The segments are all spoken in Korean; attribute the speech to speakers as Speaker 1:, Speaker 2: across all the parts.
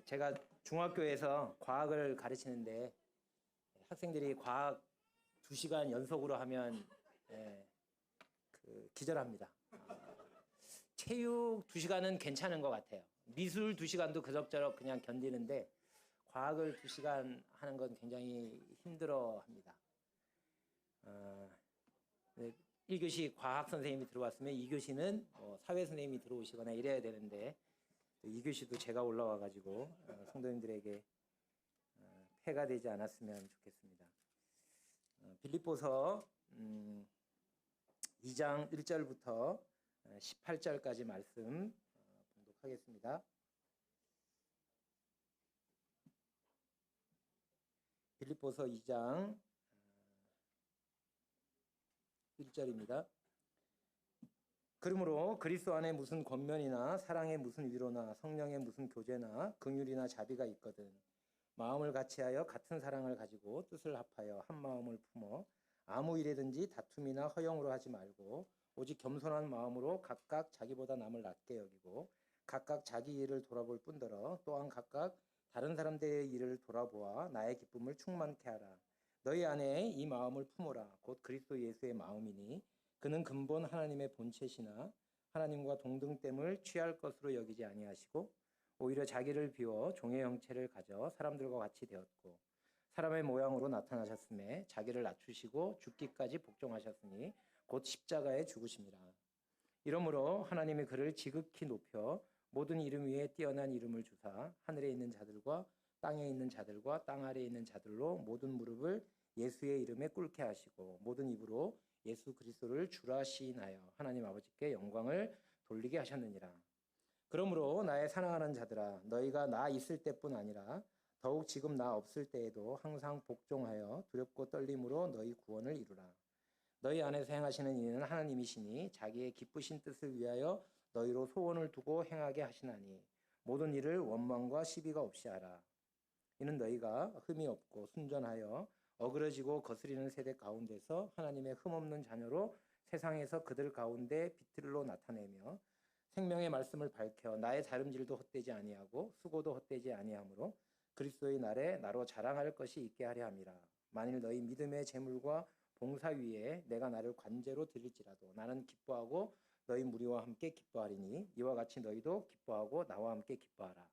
Speaker 1: 제가 중학교에서 과학을 가르치는데 학생들이 과학 2시간 연속으로 하면 기절합니다. 체육 2시간은 괜찮은 것 같아요. 미술 2시간도 그럭저럭 그냥 견디는데 과학을 2시간 하는 건 굉장히 힘들어합니다. 1교시 과학 선생님이 들어왔으면 2교시는 사회 선생님이 들어오시거나 이래야 되는데 2교시도 제가 올라와 가지고 성도님들에게 폐가 되지 않았으면 좋겠습니다. 빌립보서 2장 1절부터 18절까지 말씀 봉독하겠습니다. 빌립보서 2장 1절입니다. 그러므로 그리스도 안에 무슨 권면이나 사랑에 무슨 위로나 성령의 무슨 교제나 긍휼이나 자비가 있거든 마음을 같이하여 같은 사랑을 가지고 뜻을 합하여 한 마음을 품어 아무 일에든지 다툼이나 허영으로 하지 말고 오직 겸손한 마음으로 각각 자기보다 남을 낮게 여기고 각각 자기 일을 돌아볼 뿐더러 또한 각각 다른 사람들의 일을 돌아보아 나의 기쁨을 충만케 하라. 너희 안에 이 마음을 품어라. 곧 그리스도 예수의 마음이니 그는 근본 하나님의 본체시나 하나님과 동등됨을 취할 것으로 여기지 아니하시고 오히려 자기를 비워 종의 형체를 가져 사람들과 같이 되었고 사람의 모양으로 나타나셨음에 자기를 낮추시고 죽기까지 복종하셨으니 곧 십자가에 죽으심이라. 이러므로 하나님이 그를 지극히 높여 모든 이름 위에 뛰어난 이름을 주사 하늘에 있는 자들과 땅에 있는 자들과 땅 아래에 있는 자들로 모든 무릎을 예수의 이름에 꿇게 하시고 모든 입으로 예수 그리스도를 주라 시인하여 하나님 아버지께 영광을 돌리게 하셨느니라. 그러므로 나의 사랑하는 자들아 너희가 나 있을 때뿐 아니라 더욱 지금 나 없을 때에도 항상 복종하여 두렵고 떨림으로 너희 구원을 이루라. 너희 안에서 행하시는 이는 하나님이시니 자기의 기쁘신 뜻을 위하여 너희로 소원을 두고 행하게 하시나니 모든 일을 원망과 시비가 없이 하라. 이는 너희가 흠이 없고 순전하여 어그러지고 거스리는 세대 가운데서 하나님의 흠없는 자녀로 세상에서 그들 가운데 빛들로 나타내며 생명의 말씀을 밝혀 나의 다름질도 헛되지 아니하고 수고도 헛되지 아니하므로 그리스도의 날에 나로 자랑할 것이 있게 하려 함이라. 만일 너희 믿음의 재물과 봉사 위에 내가 나를 관제로 드릴지라도 나는 기뻐하고 너희 무리와 함께 기뻐하리니 이와 같이 너희도 기뻐하고 나와 함께 기뻐하라.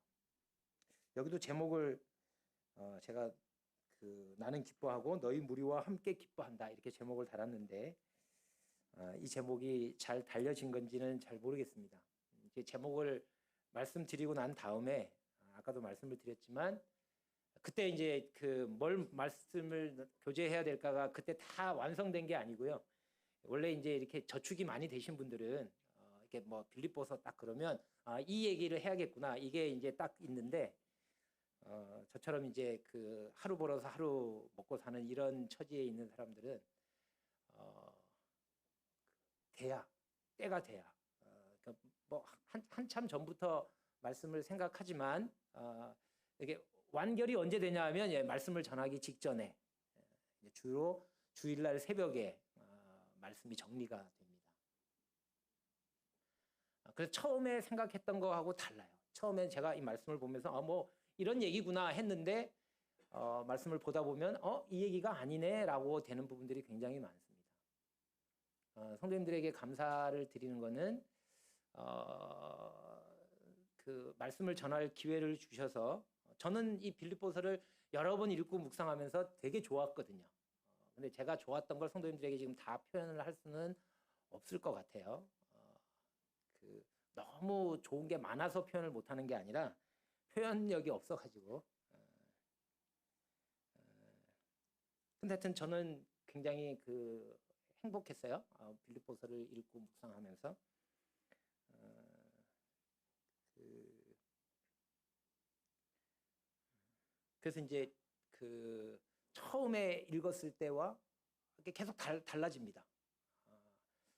Speaker 1: 여기도 제목을 제가 나는 기뻐하고 너희 무리와 함께 기뻐한다 이렇게 제목을 달았는데 이 제목이 잘 달려진 건지는 잘 모르겠습니다. 이제 제목을 말씀드리고 난 다음에 아까도 말씀을 드렸지만 그때 이제 뭘 말씀을 교제해야 될까가 그때 다 완성된 게 아니고요. 원래 이제 이렇게 저축이 많이 되신 분들은 이렇게 뭐 빌립보서 딱 그러면 이 얘기를 해야겠구나 이게 이제 딱 있는데 저처럼 이제 하루 벌어서 하루 먹고 사는 이런 처지에 있는 사람들은 때가 돼야 그러니까 뭐 한참 전부터 말씀을 생각하지만 이게 완결이 언제 되냐 하면 말씀을 전하기 직전에 주로 주일날 새벽에 말씀이 정리가 됩니다. 그래서 처음에 생각했던 거하고 달라요. 처음에 제가 이 말씀을 보면서 뭐 이런 얘기구나 했는데 말씀을 보다 보면 이 얘기가 아니네라고 되는 부분들이 굉장히 많습니다. 성도님들에게 감사를 드리는 거는 말씀을 전할 기회를 주셔서 저는 이 빌립보서를 여러 번 읽고 묵상하면서 되게 좋았거든요. 근데 제가 좋았던 걸 성도님들에게 지금 다 표현을 할 수는 없을 것 같아요. 너무 좋은 게 많아서 표현을 못하는 게 아니라 표현력이 없어가지고. 근데 하여튼 저는 굉장히 행복했어요. 빌립보서를 읽고 묵상하면서. 그래서 이제 처음에 읽었을 때와 계속 달라집니다.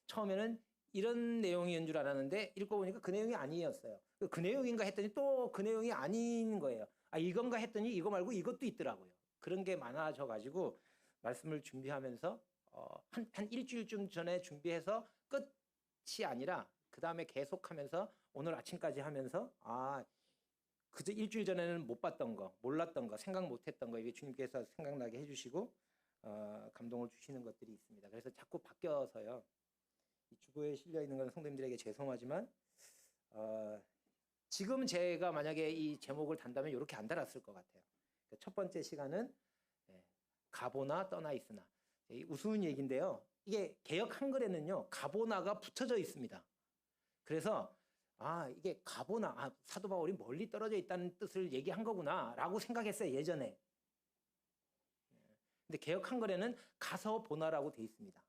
Speaker 1: 처음에는 이런 내용인 줄 알았는데 읽어보니까 그 내용이 아니었어요. 그 내용인가 했더니 또 그 내용이 아닌 거예요. 이건가 했더니 이거 말고 이것도 있더라고요. 그런 게 많아져가지고 말씀을 준비하면서 한 일주일쯤 전에 준비해서 끝이 아니라 그 다음에 계속하면서 오늘 아침까지 하면서 그저 일주일 전에는 못 봤던 거, 몰랐던 거, 생각 못했던 거, 이게 주님께서 생각나게 해주시고 감동을 주시는 것들이 있습니다. 그래서 자꾸 바뀌어서요. 이 주보에 실려 있는 건 성도님들에게 죄송하지만 지금 제가 만약에 이 제목을 단다면 이렇게 안 달았을 것 같아요. 첫 번째 시간은 가보나 떠나 있으나. 우스운 얘기인데요. 이게 개역 한글에는요, 가보나가 붙여져 있습니다. 그래서 이게 가보나, 사도 바울이 멀리 떨어져 있다는 뜻을 얘기한 거구나 라고 생각했어요, 예전에. 근데 개역 한글에는 가서 보나라고 돼 있습니다.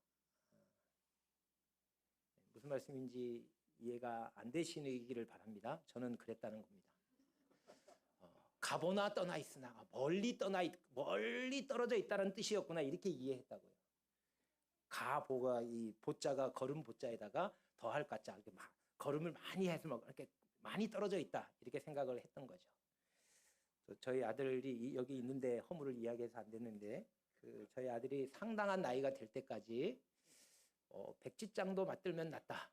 Speaker 1: 무슨 말씀인지 이해가 안 되시기를 바랍니다. 저는 그랬다는 겁니다. 가보나 떠나 있으나, 멀리 떨어져 있다는 뜻이었구나, 이렇게 이해했다고요. 가보가 이 보자가 걸음 보자에다가 더할 가자, 이렇게 막 걸음을 많이 해서 막 이렇게 많이 떨어져 있다, 이렇게 생각을 했던 거죠. 저희 아들이 여기 있는데 허물을 이야기해서 안 됐는데, 저희 아들이 상당한 나이가 될 때까지 백지장도 맞들면 낫다.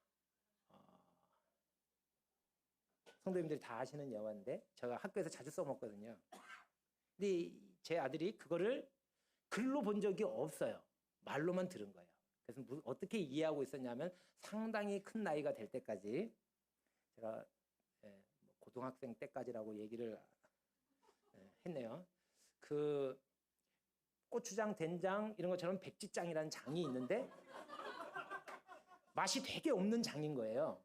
Speaker 1: 성도님들이 다 아시는 영화인데 제가 학교에서 자주 써먹거든요. 근데 제 아들이 그거를 글로 본 적이 없어요. 말로만 들은 거예요. 그래서 어떻게 이해하고 있었냐면 상당히 큰 나이가 될 때까지, 제가 고등학생 때까지라고 얘기를 했네요. 그 고추장, 된장 이런 것처럼 백지장이라는 장이 있는데 맛이 되게 없는 장인 거예요.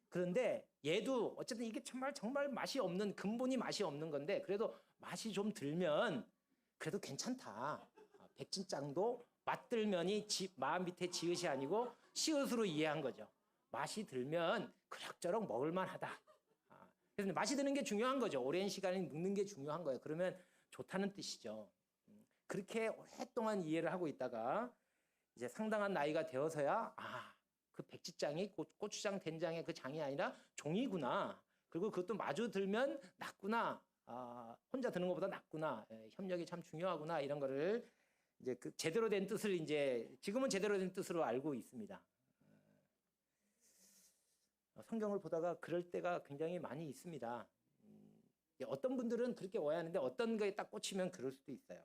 Speaker 1: 그런데 얘도 어쨌든 이게 정말 맛이 없는, 근본이 맛이 없는 건데 그래도 맛이 좀 들면 그래도 괜찮다. 백진장도 맛들면이 마음 밑에 지읒이 아니고 시읒으로 이해한 거죠. 맛이 들면 그럭저럭 먹을만하다. 그래서 맛이 드는 게 중요한 거죠. 오랜 시간을 묵는 게 중요한 거예요. 그러면 좋다는 뜻이죠. 그렇게 오랫동안 이해를 하고 있다가 이제 상당한 나이가 되어서야 그 백지장이 고추장, 된장의 그 장이 아니라 종이구나. 그리고 그것도 마주 들면 낫구나. 혼자 드는 것보다 낫구나. 협력이 참 중요하구나. 이런 거를 이제 그 제대로 된 뜻을 이제 지금은 제대로 된 뜻으로 알고 있습니다. 성경을 보다가 그럴 때가 굉장히 많이 있습니다. 어떤 분들은 그렇게 오해하는데 어떤 거에 딱 꽂히면 그럴 수도 있어요.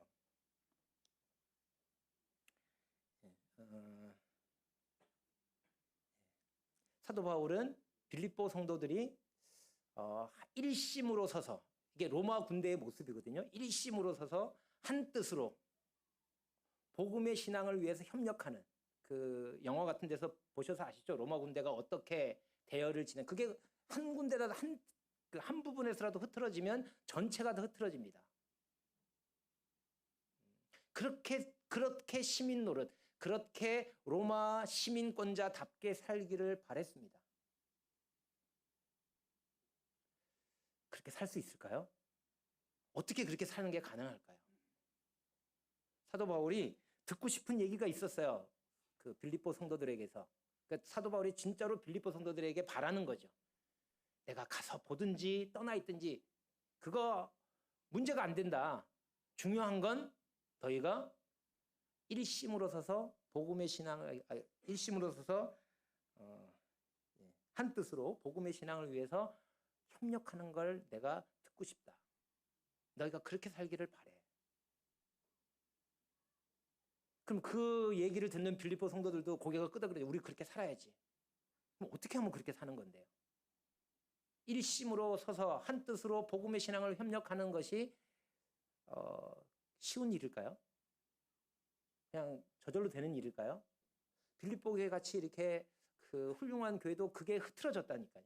Speaker 1: 사도 바울은 빌립보 성도들이 일심으로 서서, 이게 로마 군대의 모습이거든요. 일심으로 서서 한 뜻으로 복음의 신앙을 위해서 협력하는, 그 영화 같은 데서 보셔서 아시죠? 로마 군대가 어떻게 대열을 지내. 그게 한 군데라도 한 부분에서라도 흐트러지면 전체가 다 흐트러집니다. 그렇게 시민 노릇, 그렇게 로마 시민권자답게 살기를 바랬습니다. 그렇게 살 수 있을까요? 어떻게 그렇게 사는 게 가능할까요? 사도 바울이 듣고 싶은 얘기가 있었어요. 그 빌립보 성도들에게서. 그러니까 사도 바울이 진짜로 빌립보 성도들에게 바라는 거죠. 내가 가서 보든지 떠나 있든지 그거 문제가 안 된다. 중요한 건 너희가 일심으로 서서 복음의 신앙을, 일심으로 서서 한 뜻으로 복음의 신앙을 위해서 협력하는 걸 내가 듣고 싶다. 너희가 그렇게 살기를 바래. 그럼 그 얘기를 듣는 빌립보 성도들도 고개가 끄덕거리죠. 우리 그렇게 살아야지. 그럼 어떻게 하면 그렇게 사는 건데요? 일심으로 서서 한 뜻으로 복음의 신앙을 협력하는 것이 쉬운 일일까요? 그냥 저절로 되는 일일까요? 빌립보 교회 같이 이렇게 그 훌륭한 교회도 그게 흐트러졌다니까요.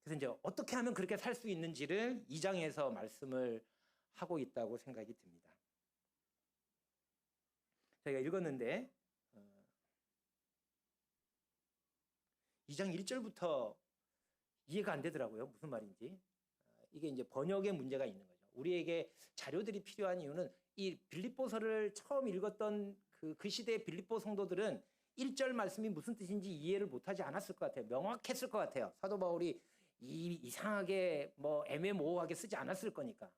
Speaker 1: 그래서 이제 어떻게 하면 그렇게 살 수 있는지를 2장에서 말씀을 하고 있다고 생각이 듭니다. 저희가 읽었는데 2장 1절부터 이해가 안 되더라고요. 무슨 말인지. 이게 이제 번역의 문제가 있는 거죠. 우리에게 자료들이 필요한 이유는 이 빌립보서를 처음 읽었던 그 시대의 빌립보 성도들은 1절 말씀이 무슨 뜻인지 이해를 못하지 않았을 것 같아요. 명확했을 것 같아요. 사도 바울이 이상하게 뭐 애매모호하게 쓰지 않았을 거니까.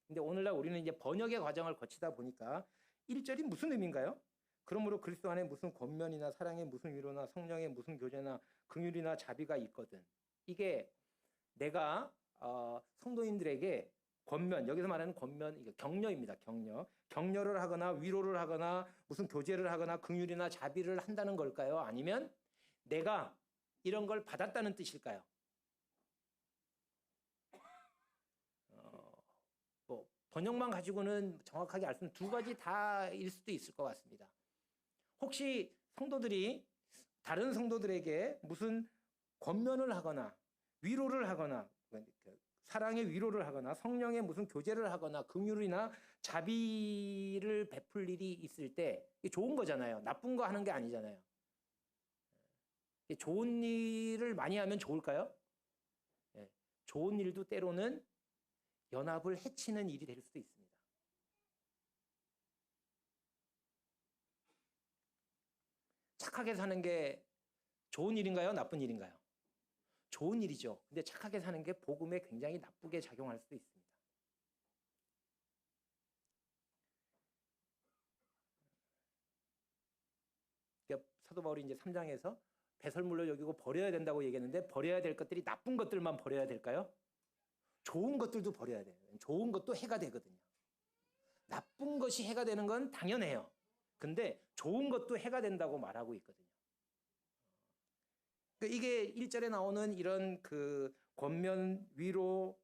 Speaker 1: 근데 오늘날 우리는 이제 번역의 과정을 거치다 보니까 1절이 무슨 의미인가요? 그러므로 그리스도 안에 무슨 권면이나 사랑의 무슨 위로나 성령의 무슨 교제나 긍휼이나 자비가 있거든. 이게 내가 성도인들에게 권면, 여기서 말하는 권면, 이게 격려입니다. 격려를 하거나 위로를 하거나 무슨 교제를 하거나 긍휼이나 자비를 한다는 걸까요? 아니면 내가 이런 걸 받았다는 뜻일까요? 뭐 번역만 가지고는 정확하게 알 수 없는 두 가지 다일 수도 있을 것 같습니다. 혹시 성도들이 다른 성도들에게 무슨 권면을 하거나 위로를 하거나 사랑의 위로를 하거나 성령의 무슨 교제를 하거나 긍휼이나 자비를 베풀 일이 있을 때 이게 좋은 거잖아요. 나쁜 거 하는 게 아니잖아요. 좋은 일을 많이 하면 좋을까요? 좋은 일도 때로는 연합을 해치는 일이 될 수도 있습니다. 착하게 사는 게 좋은 일인가요? 나쁜 일인가요? 좋은 일이죠. 근데 착하게 사는 게 복음에 굉장히 나쁘게 작용할 수도 있습니다. 그러니까 사도 바울이 이제 3장에서 배설물로 여기고 버려야 된다고 얘기했는데 버려야 될 것들이 나쁜 것들만 버려야 될까요? 좋은 것들도 버려야 돼요. 좋은 것도 해가 되거든요. 나쁜 것이 해가 되는 건 당연해요. 근데 좋은 것도 해가 된다고 말하고 있거든요. 그러니까 이게 1절에 나오는 이런 그 권면, 위로,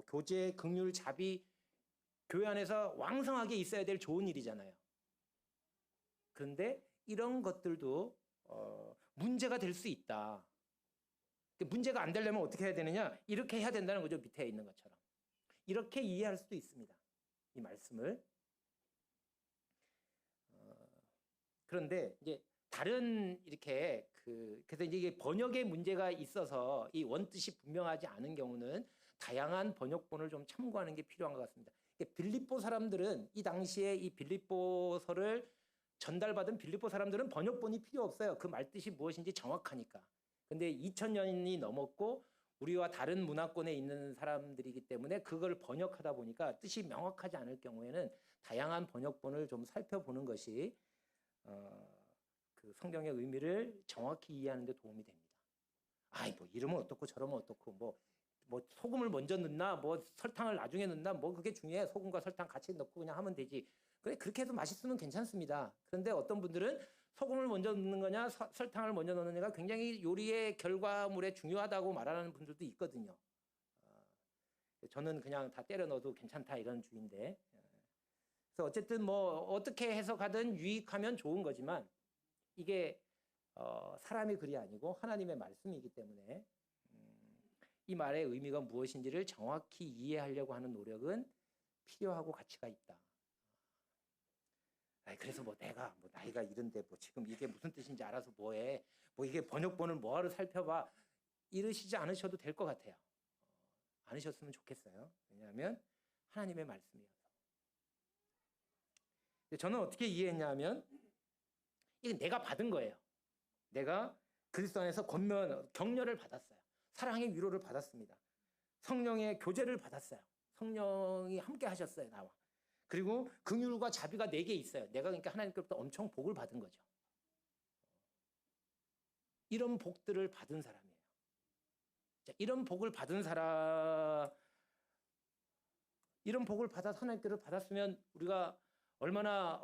Speaker 1: 교제, 긍휼, 자비 교회 안에서 왕성하게 있어야 될 좋은 일이잖아요. 그런데 이런 것들도 문제가 될 수 있다. 문제가 안 되려면 어떻게 해야 되느냐? 이렇게 해야 된다는 거죠. 밑에 있는 것처럼. 이렇게 이해할 수도 있습니다. 이 말씀을. 그런데 이제 다른 이렇게 그래서 이제 이게 번역의 문제가 있어서 이 원뜻이 분명하지 않은 경우는 다양한 번역본을 좀 참고하는 게 필요한 것 같습니다. 빌립보 사람들은 이 당시에 이 빌립보서를 전달받은 빌립보 사람들은 번역본이 필요 없어요. 그 말뜻이 무엇인지 정확하니까. 근데 2000년이 넘었고 우리와 다른 문화권에 있는 사람들이기 때문에 그걸 번역하다 보니까 뜻이 명확하지 않을 경우에는 다양한 번역본을 좀 살펴보는 것이 그 성경의 의미를 정확히 이해하는 데 도움이 됩니다. 뭐 이러면 어떻고 저러면 어떻고 뭐 소금을 먼저 넣나 뭐 설탕을 나중에 넣나 뭐 그게 중요해. 소금과 설탕 같이 넣고 그냥 하면 되지. 그래 그렇게 해도 맛있으면 괜찮습니다. 그런데 어떤 분들은 소금을 먼저 넣는 거냐 설탕을 먼저 넣느냐가 굉장히 요리의 결과물에 중요하다고 말하는 분들도 있거든요. 저는 그냥 다 때려 넣어도 괜찮다 이런 주의인데. 그래서 어쨌든 뭐 어떻게 해석하든 유익하면 좋은 거지만 이게 사람의 글이 아니고 하나님의 말씀이기 때문에 이 말의 의미가 무엇인지를 정확히 이해하려고 하는 노력은 필요하고 가치가 있다. 그래서 뭐 내가 뭐 나이가 이른데 뭐 지금 이게 무슨 뜻인지 알아서 뭐해. 뭐 이게 번역본을 뭐하러 살펴봐. 이러시지 않으셔도 될 것 같아요. 않으셨으면 좋겠어요. 왜냐하면 하나님의 말씀이어서. 저는 어떻게 이해했냐면 이건 내가 받은 거예요. 내가 그리스도 안에서 격려를 받았어요. 사랑의 위로를 받았습니다. 성령의 교제를 받았어요. 성령이 함께 하셨어요, 나와. 그리고 긍휼과 자비가 내게 있어요. 내가 그러니까 하나님께로부터 엄청 복을 받은 거죠. 이런 복들을 받은 사람이에요. 이런 복을 받은 사람, 이런 복을 받아서 하나님께로 받았으면 우리가 얼마나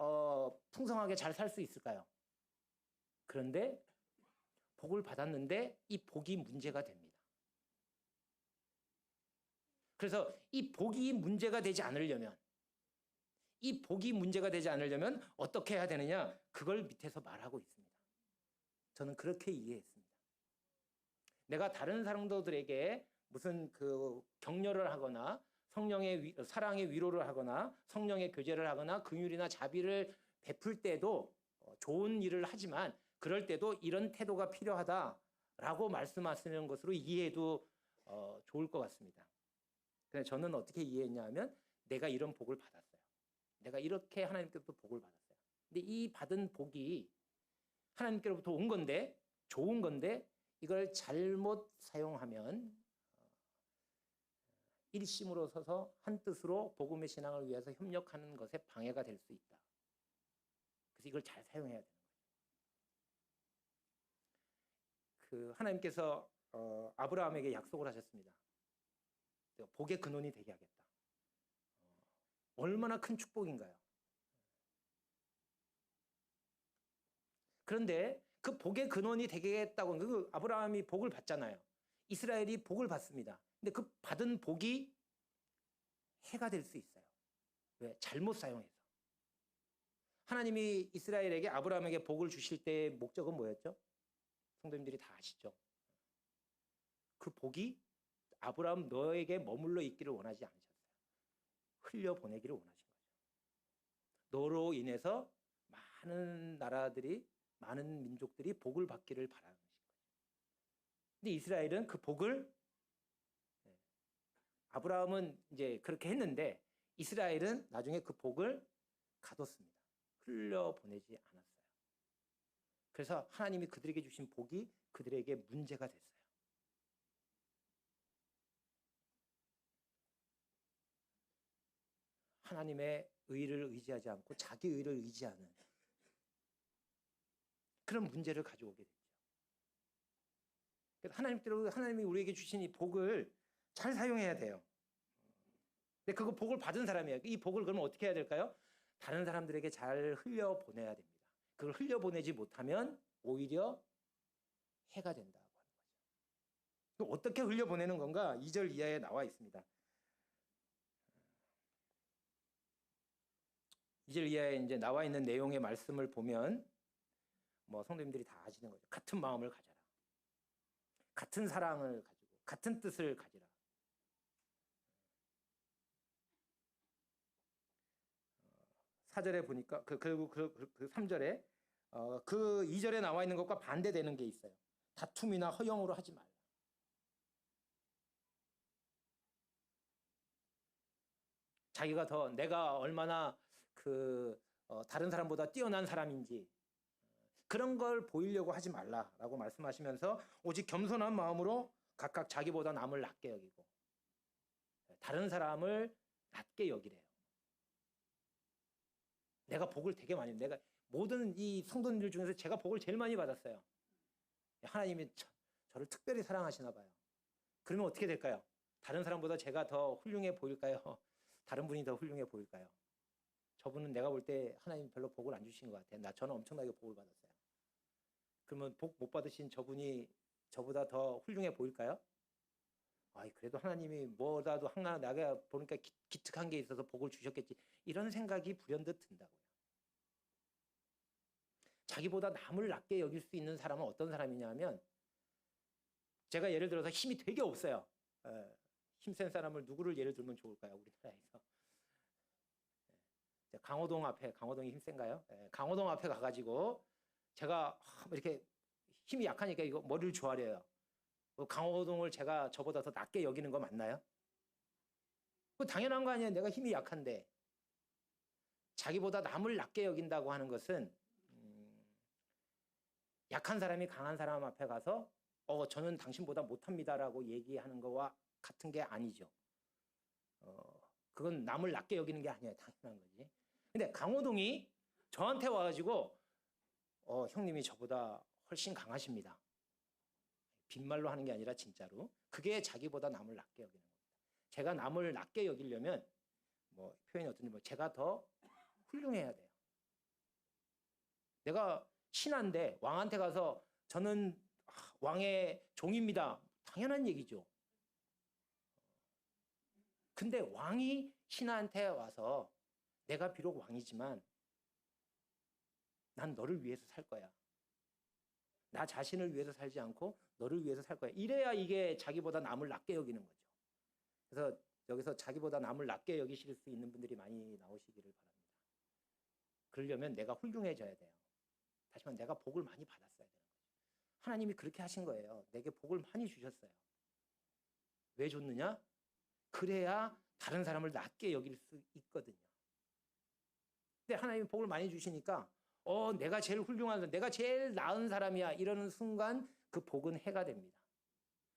Speaker 1: 풍성하게 잘 살 수 있을까요? 그런데 복을 받았는데 이 복이 문제가 됩니다. 그래서 이 복이 문제가 되지 않으려면 어떻게 해야 되느냐? 그걸 밑에서 말하고 있습니다. 저는 그렇게 이해했습니다. 내가 다른 사람들에게 무슨 그 격려를 하거나 성령의 사랑의 위로를 하거나 성령의 교제를 하거나 긍휼이나 자비를 베풀 때도 좋은 일을 하지만 그럴 때도 이런 태도가 필요하다라고 말씀하시는 것으로 이해해도 좋을 것 같습니다. 그래서 저는 어떻게 이해했냐면 내가 이런 복을 받았어요. 내가 이렇게 하나님께로부터 복을 받았어요. 근데 이 받은 복이 하나님께로부터 온 건데 좋은 건데 이걸 잘못 사용하면 일심으로 서서 한 뜻으로 복음의 신앙을 위해서 협력하는 것에 방해가 될 수 있다. 그래서 이걸 잘 사용해야 되는 거예요. 하나님께서 아브라함에게 약속을 하셨습니다. 복의 근원이 되게 하겠다. 얼마나 큰 축복인가요? 그런데 그 복의 근원이 되겠다고 그 아브라함이 복을 받잖아요. 이스라엘이 복을 받습니다. 근데 그 받은 복이 해가 될 수 있어요. 왜? 잘못 사용해서. 하나님이 이스라엘에게 아브라함에게 복을 주실 때의 목적은 뭐였죠? 성도님들이 다 아시죠? 그 복이 아브라함 너에게 머물러 있기를 원하지 않으셨어요. 흘려보내기를 원하신 거죠. 너로 인해서 많은 나라들이 많은 민족들이 복을 받기를 바라는 것인 거죠. 근데 이스라엘은 그 복을 아브라함은 이제 그렇게 했는데 이스라엘은 나중에 그 복을 가뒀습니다. 흘려보내지 않았어요. 그래서 하나님이 그들에게 주신 복이 그들에게 문제가 됐어요. 하나님의 의를 의지하지 않고 자기 의를 의지하는 그런 문제를 가져오게 됐죠. 그래서 하나님이 우리에게 주신 이 복을 잘 사용해야 돼요. 근데 그거 복을 받은 사람이에요. 이 복을 그러면 어떻게 해야 될까요? 다른 사람들에게 잘 흘려보내야 됩니다. 그걸 흘려보내지 못하면 오히려 해가 된다고 하는 거죠. 어떻게 흘려보내는 건가? 2절 이하에 나와 있습니다. 2절 이하에 이제 나와 있는 내용의 말씀을 보면 뭐 성도님들이 다 아시는 거죠. 같은 마음을 가져라. 같은 사랑을 가지고 같은 뜻을 가지라. 4절에 보니까 그리고 그 3절에 그 2절에 나와 있는 것과 반대되는 게 있어요. 다툼이나 허영으로 하지 말라. 자기가 내가 얼마나 다른 사람보다 뛰어난 사람인지 그런 걸 보이려고 하지 말라라고 말씀하시면서 오직 겸손한 마음으로 각각 자기보다 남을 낮게 여기고 다른 사람을 낮게 여기래요. 내가 복을 되게 많이 내가 모든 이 성도님들 중에서 제가 복을 제일 많이 받았어요. 하나님이 저를 특별히 사랑하시나 봐요. 그러면 어떻게 될까요? 다른 사람보다 제가 더 훌륭해 보일까요? 다른 분이 더 훌륭해 보일까요? 저분은 내가 볼 때 하나님 별로 복을 안 주신 것 같아요. 저는 엄청나게 복을 받았어요. 그러면 복 못 받으신 저분이 저보다 더 훌륭해 보일까요? 그래도 하나님이 뭐라도 하나 내가 보니까 기특한 게 있어서 복을 주셨겠지. 이런 생각이 불현듯 든다고요. 자기보다 남을 낮게 여길 수 있는 사람은 어떤 사람이냐면 제가 예를 들어서 힘이 되게 없어요. 힘센 사람을 누구를 예를 들면 좋을까요? 우리나라에서. 강호동이 힘센가요? 강호동 앞에 가가지고 제가 이렇게 힘이 약하니까 이거 머리를 조아려요. 강호동을 제가 저보다 더 낮게 여기는 거 맞나요? 그거 당연한 거 아니에요. 내가 힘이 약한데. 자기보다 남을 낮게 여긴다고 하는 것은 약한 사람이 강한 사람 앞에 가서 저는 당신보다 못합니다라고 얘기하는 거와 같은 게 아니죠. 그건 남을 낮게 여기는 게 아니에요. 당연한 거지. 근데 강호동이 저한테 와가지고 형님이 저보다 훨씬 강하십니다. 빈말로 하는 게 아니라 진짜로. 그게 자기보다 남을 낮게 여기는 겁니다. 제가 남을 낮게 여기려면 뭐 표현이 어떤지 제가 더 훌륭해야 돼요. 내가 신하인데 왕한테 가서 저는 왕의 종입니다. 당연한 얘기죠. 근데 왕이 신하한테 와서 내가 비록 왕이지만 난 너를 위해서 살 거야. 나 자신을 위해서 살지 않고 너를 위해서 살 거야. 이래야 이게 자기보다 남을 낮게 여기는 거죠. 그래서 여기서 자기보다 남을 낮게 여기실 수 있는 분들이 많이 나오시기를 바랍니다. 그러려면 내가 훌륭해져야 돼요. 다시 말해 내가 복을 많이 받았어야 되는 거죠. 하나님이 그렇게 하신 거예요. 내게 복을 많이 주셨어요. 왜 줬느냐? 그래야 다른 사람을 낮게 여길 수 있거든요. 근데 하나님이 복을 많이 주시니까 내가 제일 훌륭한, 내가 제일 나은 사람이야 이러는 순간 그 복은 해가 됩니다.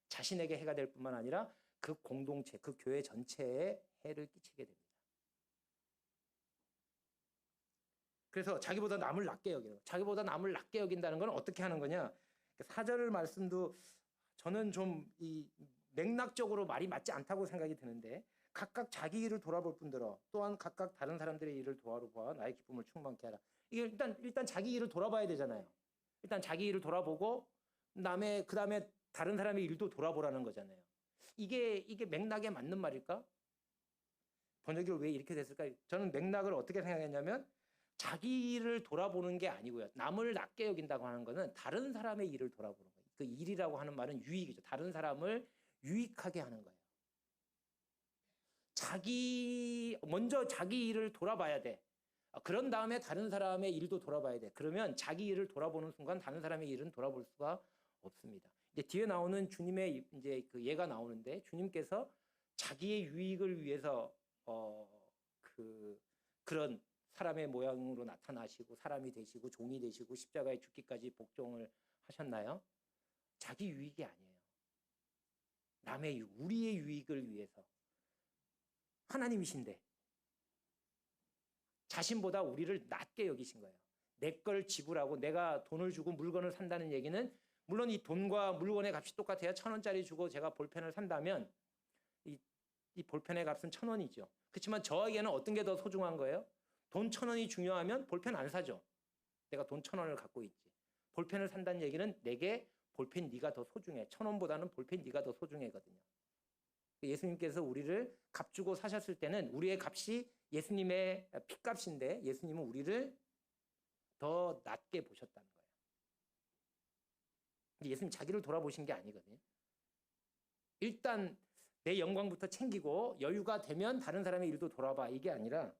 Speaker 1: 자신에게 해가 될 뿐만 아니라 그 공동체, 그 교회 전체에 해를 끼치게 됩니다. 그래서 자기보다 남을 낮게 여기는, 자기보다 남을 낮게 여긴다는 건 어떻게 하는 거냐? 4절 말씀도 저는 좀 이 맥락적으로 말이 맞지 않다고 생각이 드는데, 각각 자기 일을 돌아볼 뿐더러 또한 각각 다른 사람들의 일을 도와보아 나의 기쁨을 충만케 하라. 이게 일단 자기 일을 돌아봐야 되잖아요. 일단 자기 일을 돌아보고 그다음에 다른 사람의 일도 돌아보라는 거잖아요. 이게 맥락에 맞는 말일까? 번역이 왜 이렇게 됐을까? 저는 맥락을 어떻게 생각했냐면, 자기 일을 돌아보는 게 아니고요. 남을 낮게 여긴다고 하는 거는 다른 사람의 일을 돌아보는 거예요. 그 일이라고 하는 말은 유익이죠. 다른 사람을 유익하게 하는 거예요. 먼저 자기 일을 돌아봐야 돼. 그런 다음에 다른 사람의 일도 돌아봐야 돼. 그러면 자기 일을 돌아보는 순간 다른 사람의 일은 돌아볼 수가 없습니다. 이제 뒤에 나오는 주님의 이제 그 예가 나오는데, 주님께서 자기의 유익을 위해서 그런 사람의 모양으로 나타나시고 사람이 되시고 종이 되시고 십자가에 죽기까지 복종을 하셨나요? 자기 유익이 아니에요. 남의 유익, 우리의 유익을 위해서. 하나님이신데 자신보다 우리를 낮게 여기신 거예요. 내 걸 지불하고 내가 돈을 주고 물건을 산다는 얘기는, 물론 이 돈과 물건의 값이 똑같아야 1,000원짜리 주고 제가 볼펜을 산다면 이 볼펜의 값은 1,000원이죠. 그렇지만 저에게는 어떤 게 더 소중한 거예요? 돈 1,000원이 중요하면 볼펜 안 사죠. 내가 돈 1,000원을 갖고 있지. 볼펜을 산다는 얘기는 내게 볼펜 네가 더 소중해. 1,000원보다는 볼펜 네가 더 소중해거든요. 예수님께서 우리를 값 주고 사셨을 때는 우리의 값이 예수님의 핏값인데, 예수님은 우리를 더 낮게 보셨다는 거예요. 예수님 자기를 돌아보신 게 아니거든요. 일단 내 영광부터 챙기고 여유가 되면 다른 사람의 일도 돌아봐, 이게 아니라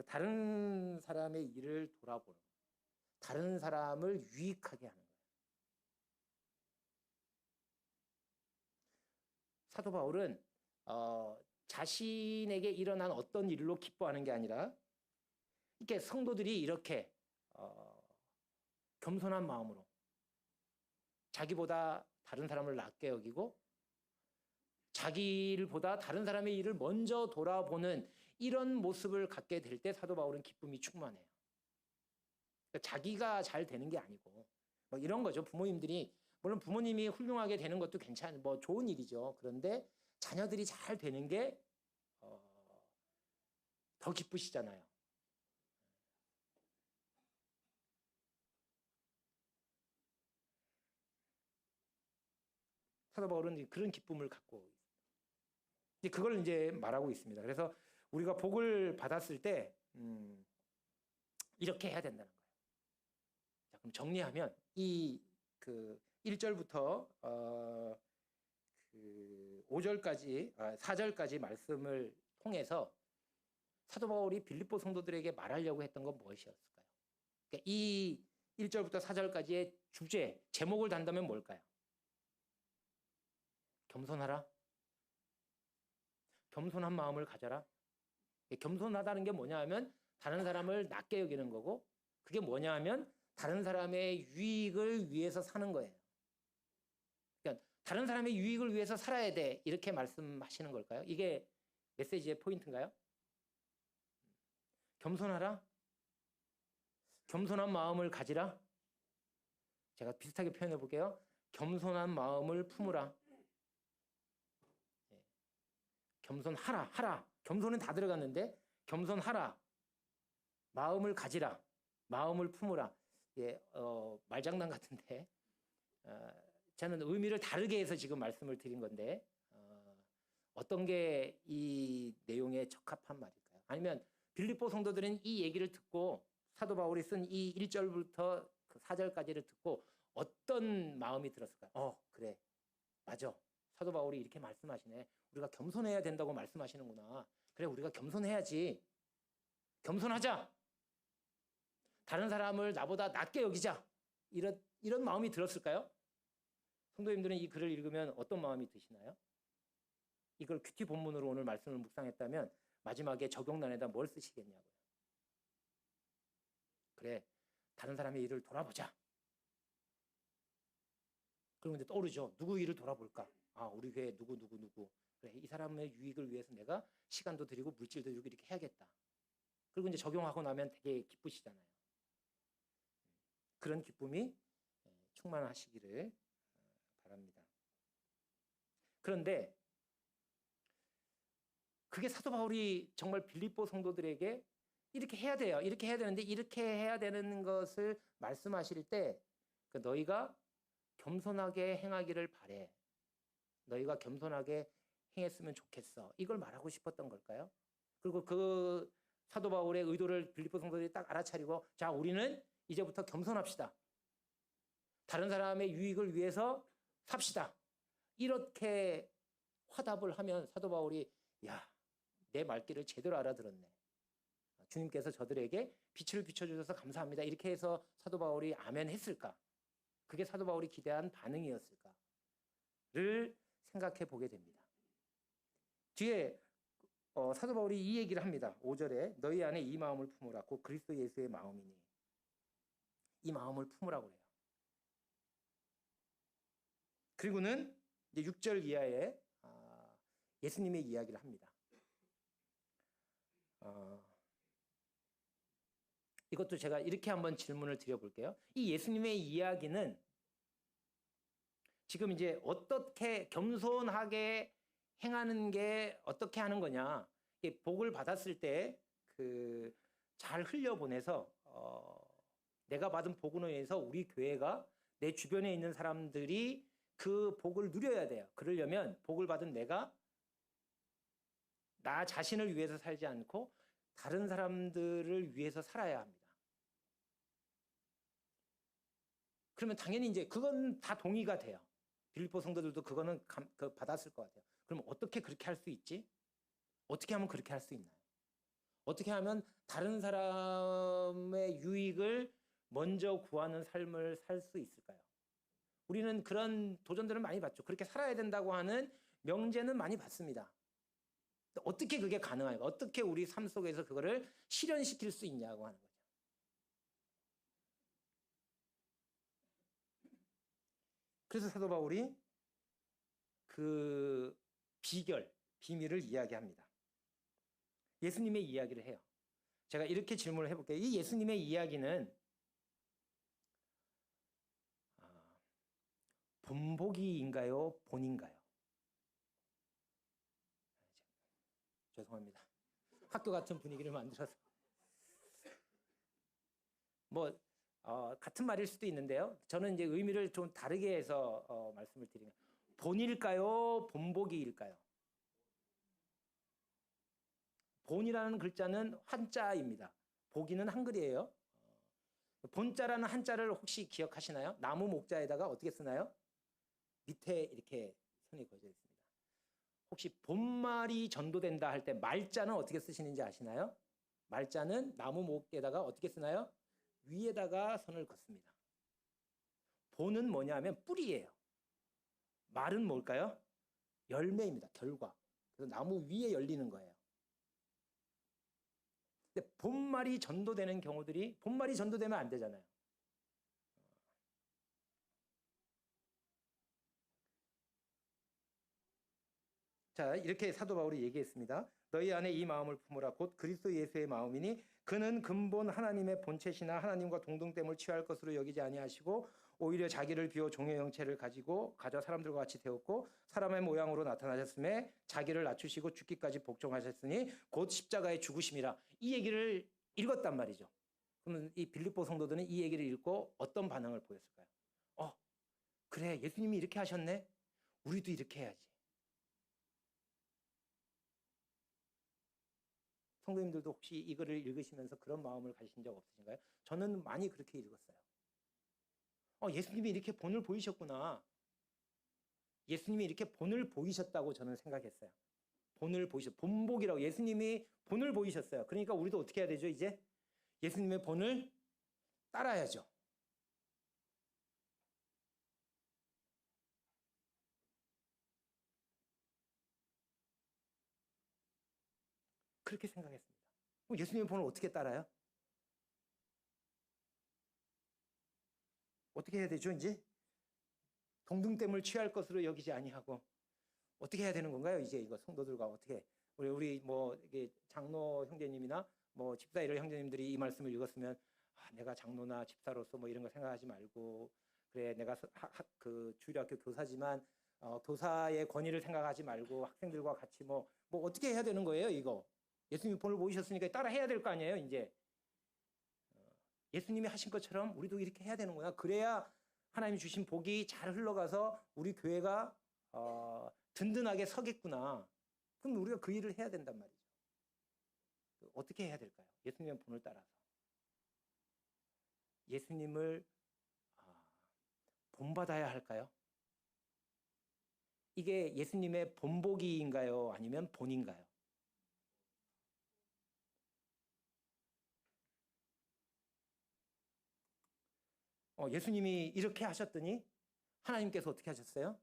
Speaker 1: 다른 사람의 일을 돌아보는, 다른 사람을 유익하게 하는 거예요. 사도 바울은 자신에게 일어난 어떤 일로 기뻐하는 게 아니라, 이렇게 성도들이 이렇게 겸손한 마음으로 자기보다 다른 사람을 낮게 여기고 자기 일보다 다른 사람의 일을 먼저 돌아보는 이런 모습을 갖게 될 때 사도 바울은 기쁨이 충만해요. 그러니까 자기가 잘 되는 게 아니고 뭐 이런 거죠. 부모님들이, 물론 부모님이 훌륭하게 되는 것도 뭐 좋은 일이죠. 그런데 자녀들이 잘 되는 게 더 기쁘시잖아요. 사도 바울은 그런 기쁨을 갖고 그걸 이제 말하고 있습니다. 그래서 우리가 복을 받았을 때 이렇게 해야 된다는 거예요. 자, 그럼 정리하면 이 1절부터 5절까지 4절까지 말씀을 통해서 사도 바울이 빌립보 성도들에게 말하려고 했던 건 무엇이었을까요? 그러니까 이 1절부터 4절까지의 제목을 단다면 뭘까요? 겸손하라. 겸손한 마음을 가져라. 겸손하다는 게 뭐냐 하면 다른 사람을 낮게 여기는 거고, 그게 뭐냐 하면 다른 사람의 유익을 위해서 사는 거예요. 그러니까 다른 사람의 유익을 위해서 살아야 돼, 이렇게 말씀하시는 걸까요? 이게 메시지의 포인트인가요? 겸손하라. 겸손한 마음을 가지라. 제가 비슷하게 표현해 볼게요. 겸손한 마음을 품으라. 겸손하라. 겸손은 다 들어갔는데 겸손하라. 마음을 가지라. 마음을 품으라. 말장난 같은데 저는 의미를 다르게 해서 지금 말씀을 드린 건데 어떤 게 이 내용에 적합한 말일까요? 아니면 빌립보 성도들은 이 얘기를 듣고 사도 바울이 쓴 이 1절부터 4절까지를 듣고 어떤 마음이 들었을까요? 그래, 맞아. 사도 바울이 이렇게 말씀하시네. 우리가 겸손해야 된다고 말씀하시는구나. 그래, 우리가 겸손해야지. 겸손하자. 다른 사람을 나보다 낮게 여기자. 이런 마음이 들었을까요? 성도님들은 이 글을 읽으면 어떤 마음이 드시나요? 이걸 큐티 본문으로 오늘 말씀을 묵상했다면 마지막에 적용란에다 뭘 쓰시겠냐고요. 그래, 다른 사람의 일을 돌아보자. 그러면 이제 떠오르죠. 누구 일을 돌아볼까? 우리 교회 누구. 그래, 이 사람의 유익을 위해서 내가 시간도 드리고 물질도 주고 이렇게 해야겠다. 그리고 이제 적용하고 나면 되게 기쁘시잖아요. 그런 기쁨이 충만하시기를 바랍니다. 그런데 그게 사도 바울이 정말 빌립보 성도들에게 이렇게 해야 돼요. 이렇게 해야 되는데 이렇게 해야 되는 것을 말씀하실 때 너희가 겸손하게 행하기를 바래. 너희가 겸손하게 행했으면 좋겠어. 이걸 말하고 싶었던 걸까요? 그리고 그 사도 바울의 의도를 빌립보 성도들이 딱 알아차리고 자, 우리는 이제부터 겸손합시다. 다른 사람의 유익을 위해서 삽시다. 이렇게 화답을 하면 사도 바울이 야, 내 말귀를 제대로 알아들었네. 주님께서 저들에게 빛을 비춰주셔서 감사합니다. 이렇게 해서 사도 바울이 아멘 했을까? 그게 사도 바울이 기대한 반응이었을까를 생각해 보게 됩니다. 뒤에 사도 바울이 이 얘기를 합니다. 5절에 너희 안에 이 마음을 품으라. 곧 그리스도 예수의 마음이니. 이 마음을 품으라고 그래요. 그리고는 이제 6절 이하에 예수님의 이야기를 합니다. 이것도 제가 이렇게 한번 질문을 드려볼게요. 이 예수님의 이야기는 지금 이제 어떻게 겸손하게 행하는 게 어떻게 하는 거냐. 복을 받았을 때 잘 흘려보내서 내가 받은 복으로 인해서 우리 교회가 내 주변에 있는 사람들이 그 복을 누려야 돼요. 그러려면 복을 받은 내가 나 자신을 위해서 살지 않고 다른 사람들을 위해서 살아야 합니다. 그러면 당연히 이제 그건 다 동의가 돼요. 빌립보 성도들도 그거는 받았을 것 같아요. 그럼 어떻게 그렇게 할 수 있지? 어떻게 하면 그렇게 할 수 있나요? 어떻게 하면 다른 사람의 유익을 먼저 구하는 삶을 살 수 있을까요? 우리는 그런 도전들을 많이 받죠. 그렇게 살아야 된다고 하는 명제는 많이 받습니다. 어떻게 그게 가능할까? 어떻게 우리 삶 속에서 그거를 실현시킬 수 있냐고 하는 거죠. 그래서 사도 바울이 그 비밀을 이야기합니다. 예수님의 이야기를 해요. 제가 이렇게 질문을 해볼게요. 이 예수님의 이야기는 본보기인가요? 본인가요? 죄송합니다. 학교 같은 분위기를 만들어서. 같은 말일 수도 있는데요. 저는 이제 의미를 좀 다르게 해서 말씀을 드리면 본일까요? 본보기일까요? 본이라는 글자는 한자입니다. 보기는 한글이에요. 본자라는 한자를 혹시 기억하시나요? 나무 목자에다가 어떻게 쓰나요? 밑에 이렇게 선이 그어져 있습니다. 혹시 본말이 전도된다 할 때 말자는 어떻게 쓰시는지 아시나요? 말자는 나무 목에다가 어떻게 쓰나요? 위에다가 선을 긋습니다. 본은 뭐냐면 뿌리예요. 말은 뭘까요? 열매입니다. 결과. 그래서 나무 위에 열리는 거예요. 근데 본말이 전도되는 경우들이 본말이 전도되면 안 되잖아요. 자, 이렇게 사도 바울이 얘기했습니다. 너희 안에 이 마음을 품으라. 곧 그리스도 예수의 마음이니 그는 근본 하나님의 본체시나 하나님과 동등됨을 취할 것으로 여기지 아니하시고 오히려 자기를 비워 종의 형체를 가져 사람들과 같이 되었고 사람의 모양으로 나타나셨음에 자기를 낮추시고 죽기까지 복종하셨으니 곧 십자가의 죽으심이라. 이 얘기를 읽었단 말이죠. 그러면 이 빌립보 성도들은 이 얘기를 읽고 어떤 반응을 보였을까요? 그래, 예수님이 이렇게 하셨네. 우리도 이렇게 해야지. 성도님들도 혹시 이거를 읽으시면서 그런 마음을 가지신 적 없으신가요? 저는 많이 그렇게 읽었어요. 예수님이 이렇게 본을 보이셨구나. 예수님이 이렇게 본을 보이셨다고 저는 생각했어요. 본을 본복이라고 예수님이 본을 보이셨어요. 그러니까 우리도 어떻게 해야 되죠? 이제 예수님의 본을 따라야죠. 그렇게 생각했습니다. 그럼 예수님의 본을 어떻게 따라요? 어떻게 해야 되죠? 이제 동등됨을 취할 것으로 여기지 아니하고 어떻게 해야 되는 건가요? 이제 이거 성도들과 어떻게 우리 이게 장로 형제님이나 집사 이런 형제님들이 이 말씀을 읽었으면 내가 장로나 집사로서 이런 거 생각하지 말고 그래 내가 그 주일학교 교사지만 교사의 권위를 생각하지 말고 학생들과 같이 뭐 어떻게 해야 되는 거예요 이거. 예수님이 본을 보이셨으니까 따라 해야 될 거 아니에요 이제. 예수님이 하신 것처럼 우리도 이렇게 해야 되는 거야. 그래야 하나님이 주신 복이 잘 흘러가서 우리 교회가 든든하게 서겠구나. 그럼 우리가 그 일을 해야 된단 말이죠. 어떻게 해야 될까요? 예수님의 본을 따라서. 예수님을 본받아야 할까요? 이게 예수님의 본보기인가요? 아니면 본인가요? 예수님이 이렇게 하셨더니 하나님께서 어떻게 하셨어요?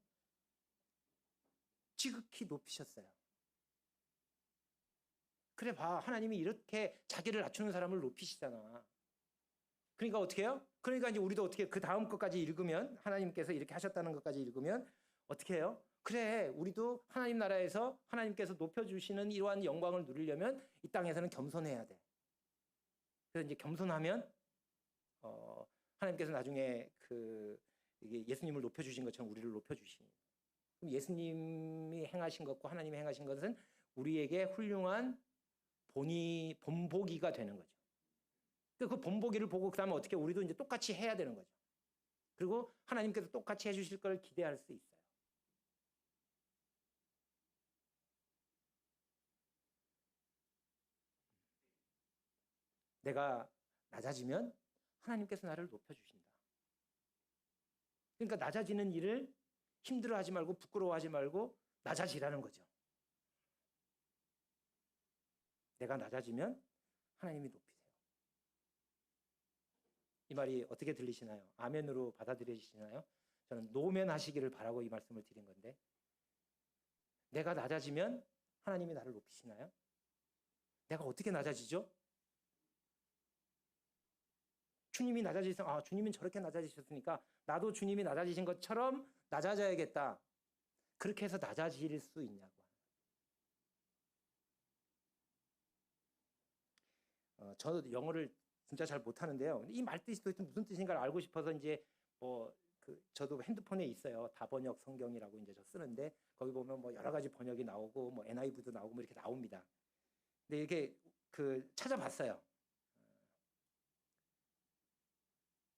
Speaker 1: 지극히 높이셨어요. 그래 봐. 하나님이 이렇게 자기를 낮추는 사람을 높이시잖아. 그러니까 어떻게 해요? 그러니까 이제 우리도 어떻게 그 다음 것까지 읽으면 하나님께서 이렇게 하셨다는 것까지 읽으면 어떻게 해요? 그래 우리도 하나님 나라에서 하나님께서 높여주시는 이러한 영광을 누리려면 이 땅에서는 겸손해야 돼. 그래서 이제 겸손하면 하나님께서 나중에 이게 예수님을 높여주신 것처럼 우리를 높여주시니. 그럼 예수님이 행하신 것과 하나님이 행하신 것은 우리에게 훌륭한 본보기가 되는 거죠. 그 본보기를 보고 그다음에 어떻게 우리도 이제 똑같이 해야 되는 거죠. 그리고 하나님께서 똑같이 해주실 걸 기대할 수 있어요. 내가 낮아지면 하나님께서 나를 높여주신다. 그러니까 낮아지는 일을 힘들어하지 말고 부끄러워하지 말고 낮아지라는 거죠. 내가 낮아지면 하나님이 높이세요. 이 말이 어떻게 들리시나요? 아멘으로 받아들여지시나요? 저는 노면하시기를 바라고 이 말씀을 드린 건데 내가 낮아지면 하나님이 나를 높이시나요? 내가 어떻게 낮아지죠? 주님이 낮아지셔서 주님은 저렇게 낮아지셨으니까 나도 주님이 낮아지신 것처럼 낮아져야겠다. 그렇게 해서 낮아질 수 있냐고. 저도 영어를 진짜 잘 못하는데요. 이 말뜻이 도대체 무슨 뜻인가를 알고 싶어서 이제 저도 핸드폰에 있어요. 다번역 성경이라고 이제 저 쓰는데 거기 보면 뭐 여러 가지 번역이 나오고 뭐 NIV도 나오고 뭐 이렇게 나옵니다. 근데 이렇게 찾아봤어요.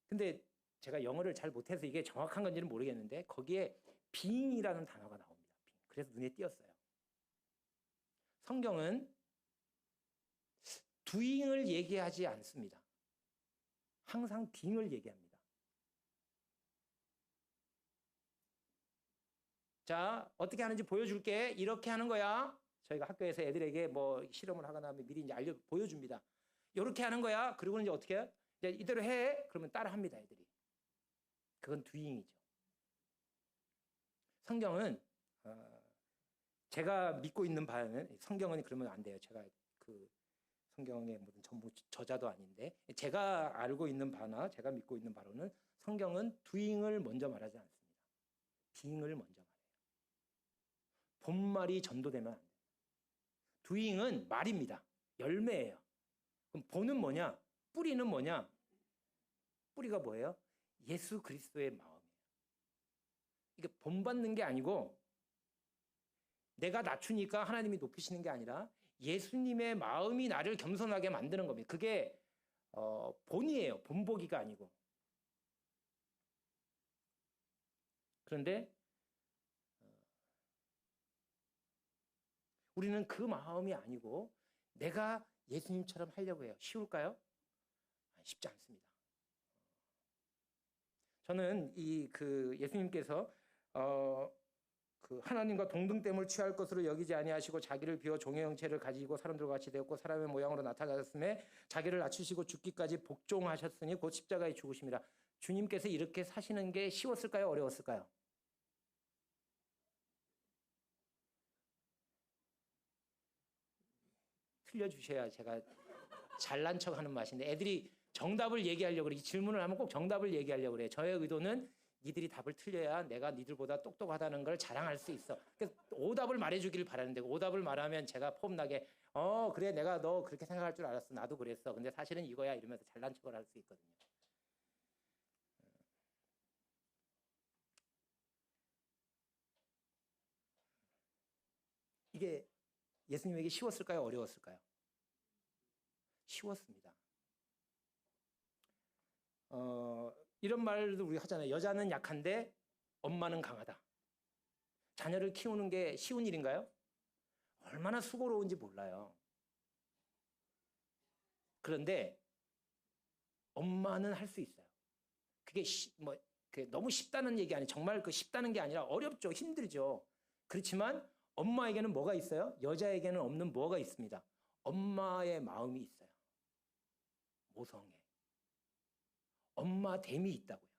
Speaker 1: 근데 제가 영어를 잘 못해서 이게 정확한 건지는 모르겠는데 거기에 being이라는 단어가 나옵니다. 그래서 눈에 띄었어요. 성경은 doing을 얘기하지 않습니다. 항상 being을 얘기합니다. 자, 어떻게 하는지 보여줄게. 이렇게 하는 거야. 저희가 학교에서 애들에게 뭐 실험을 하거나 미리 이제 보여줍니다. 이렇게 하는 거야. 그리고 이제 어떻게 해요? 이제 이대로 해. 그러면 따라 합니다, 애들이. 그건 doing이죠. 성경은 제가 믿고 있는 바는 성경은 그러면 안 돼요. 제가 성경의 모든 전부 저자도 아닌데 제가 알고 있는 바나 제가 믿고 있는 바로는 성경은 doing을 먼저 말하지 않습니다. being을 먼저 말해요. 본말이 전도되면 안 돼요. doing은 말입니다. 열매예요. 그럼 본은 뭐냐? 뿌리는 뭐냐? 뿌리가 뭐예요? 예수 그리스도의 마음이에요. 이게 본받는 게 아니고 내가 낮추니까 하나님이 높이시는 게 아니라 예수님의 마음이 나를 겸손하게 만드는 겁니다. 그게 본이에요. 본보기가 아니고. 그런데 우리는 그 마음이 아니고 내가 예수님처럼 하려고 해요. 쉬울까요? 쉽지 않습니다. 저는 예수님께서 하나님과 동등됨을 취할 것으로 여기지 아니하시고 자기를 비워 종의 형체를 가지고 사람들과 같이 되었고 사람의 모양으로 나타나셨음에 자기를 낮추시고 죽기까지 복종하셨으니 곧 십자가에 죽으심이라. 주님께서 이렇게 사시는 게 쉬웠을까요? 어려웠을까요? 틀려주셔야 제가 잘난 척하는 맛인데 애들이 정답을 얘기하려고 그래. 이 질문을 하면 꼭 정답을 얘기하려고 그래. 저의 의도는 니들이 답을 틀려야 내가 니들보다 똑똑하다는 걸 자랑할 수 있어. 그래서 오답을 말해주기를 바라는데 오답을 말하면 제가 폼나게 그래 내가 너 그렇게 생각할 줄 알았어. 나도 그랬어. 근데 사실은 이거야 이러면서 잘난 척을 할 수 있거든요. 이게 예수님에게 쉬웠을까요? 어려웠을까요? 쉬웠습니다. 이런 말도 우리 하잖아요. 여자는 약한데 엄마는 강하다. 자녀를 키우는 게 쉬운 일인가요? 얼마나 수고로운지 몰라요. 그런데 엄마는 할 수 있어요. 그게 너무 쉽다는 얘기 아니에요. 정말 쉽다는 게 아니라 어렵죠. 힘들죠. 그렇지만 엄마에게는 뭐가 있어요? 여자에게는 없는 뭐가 있습니다. 엄마의 마음이 있어요. 모성애. 엄마됨이 있다고요.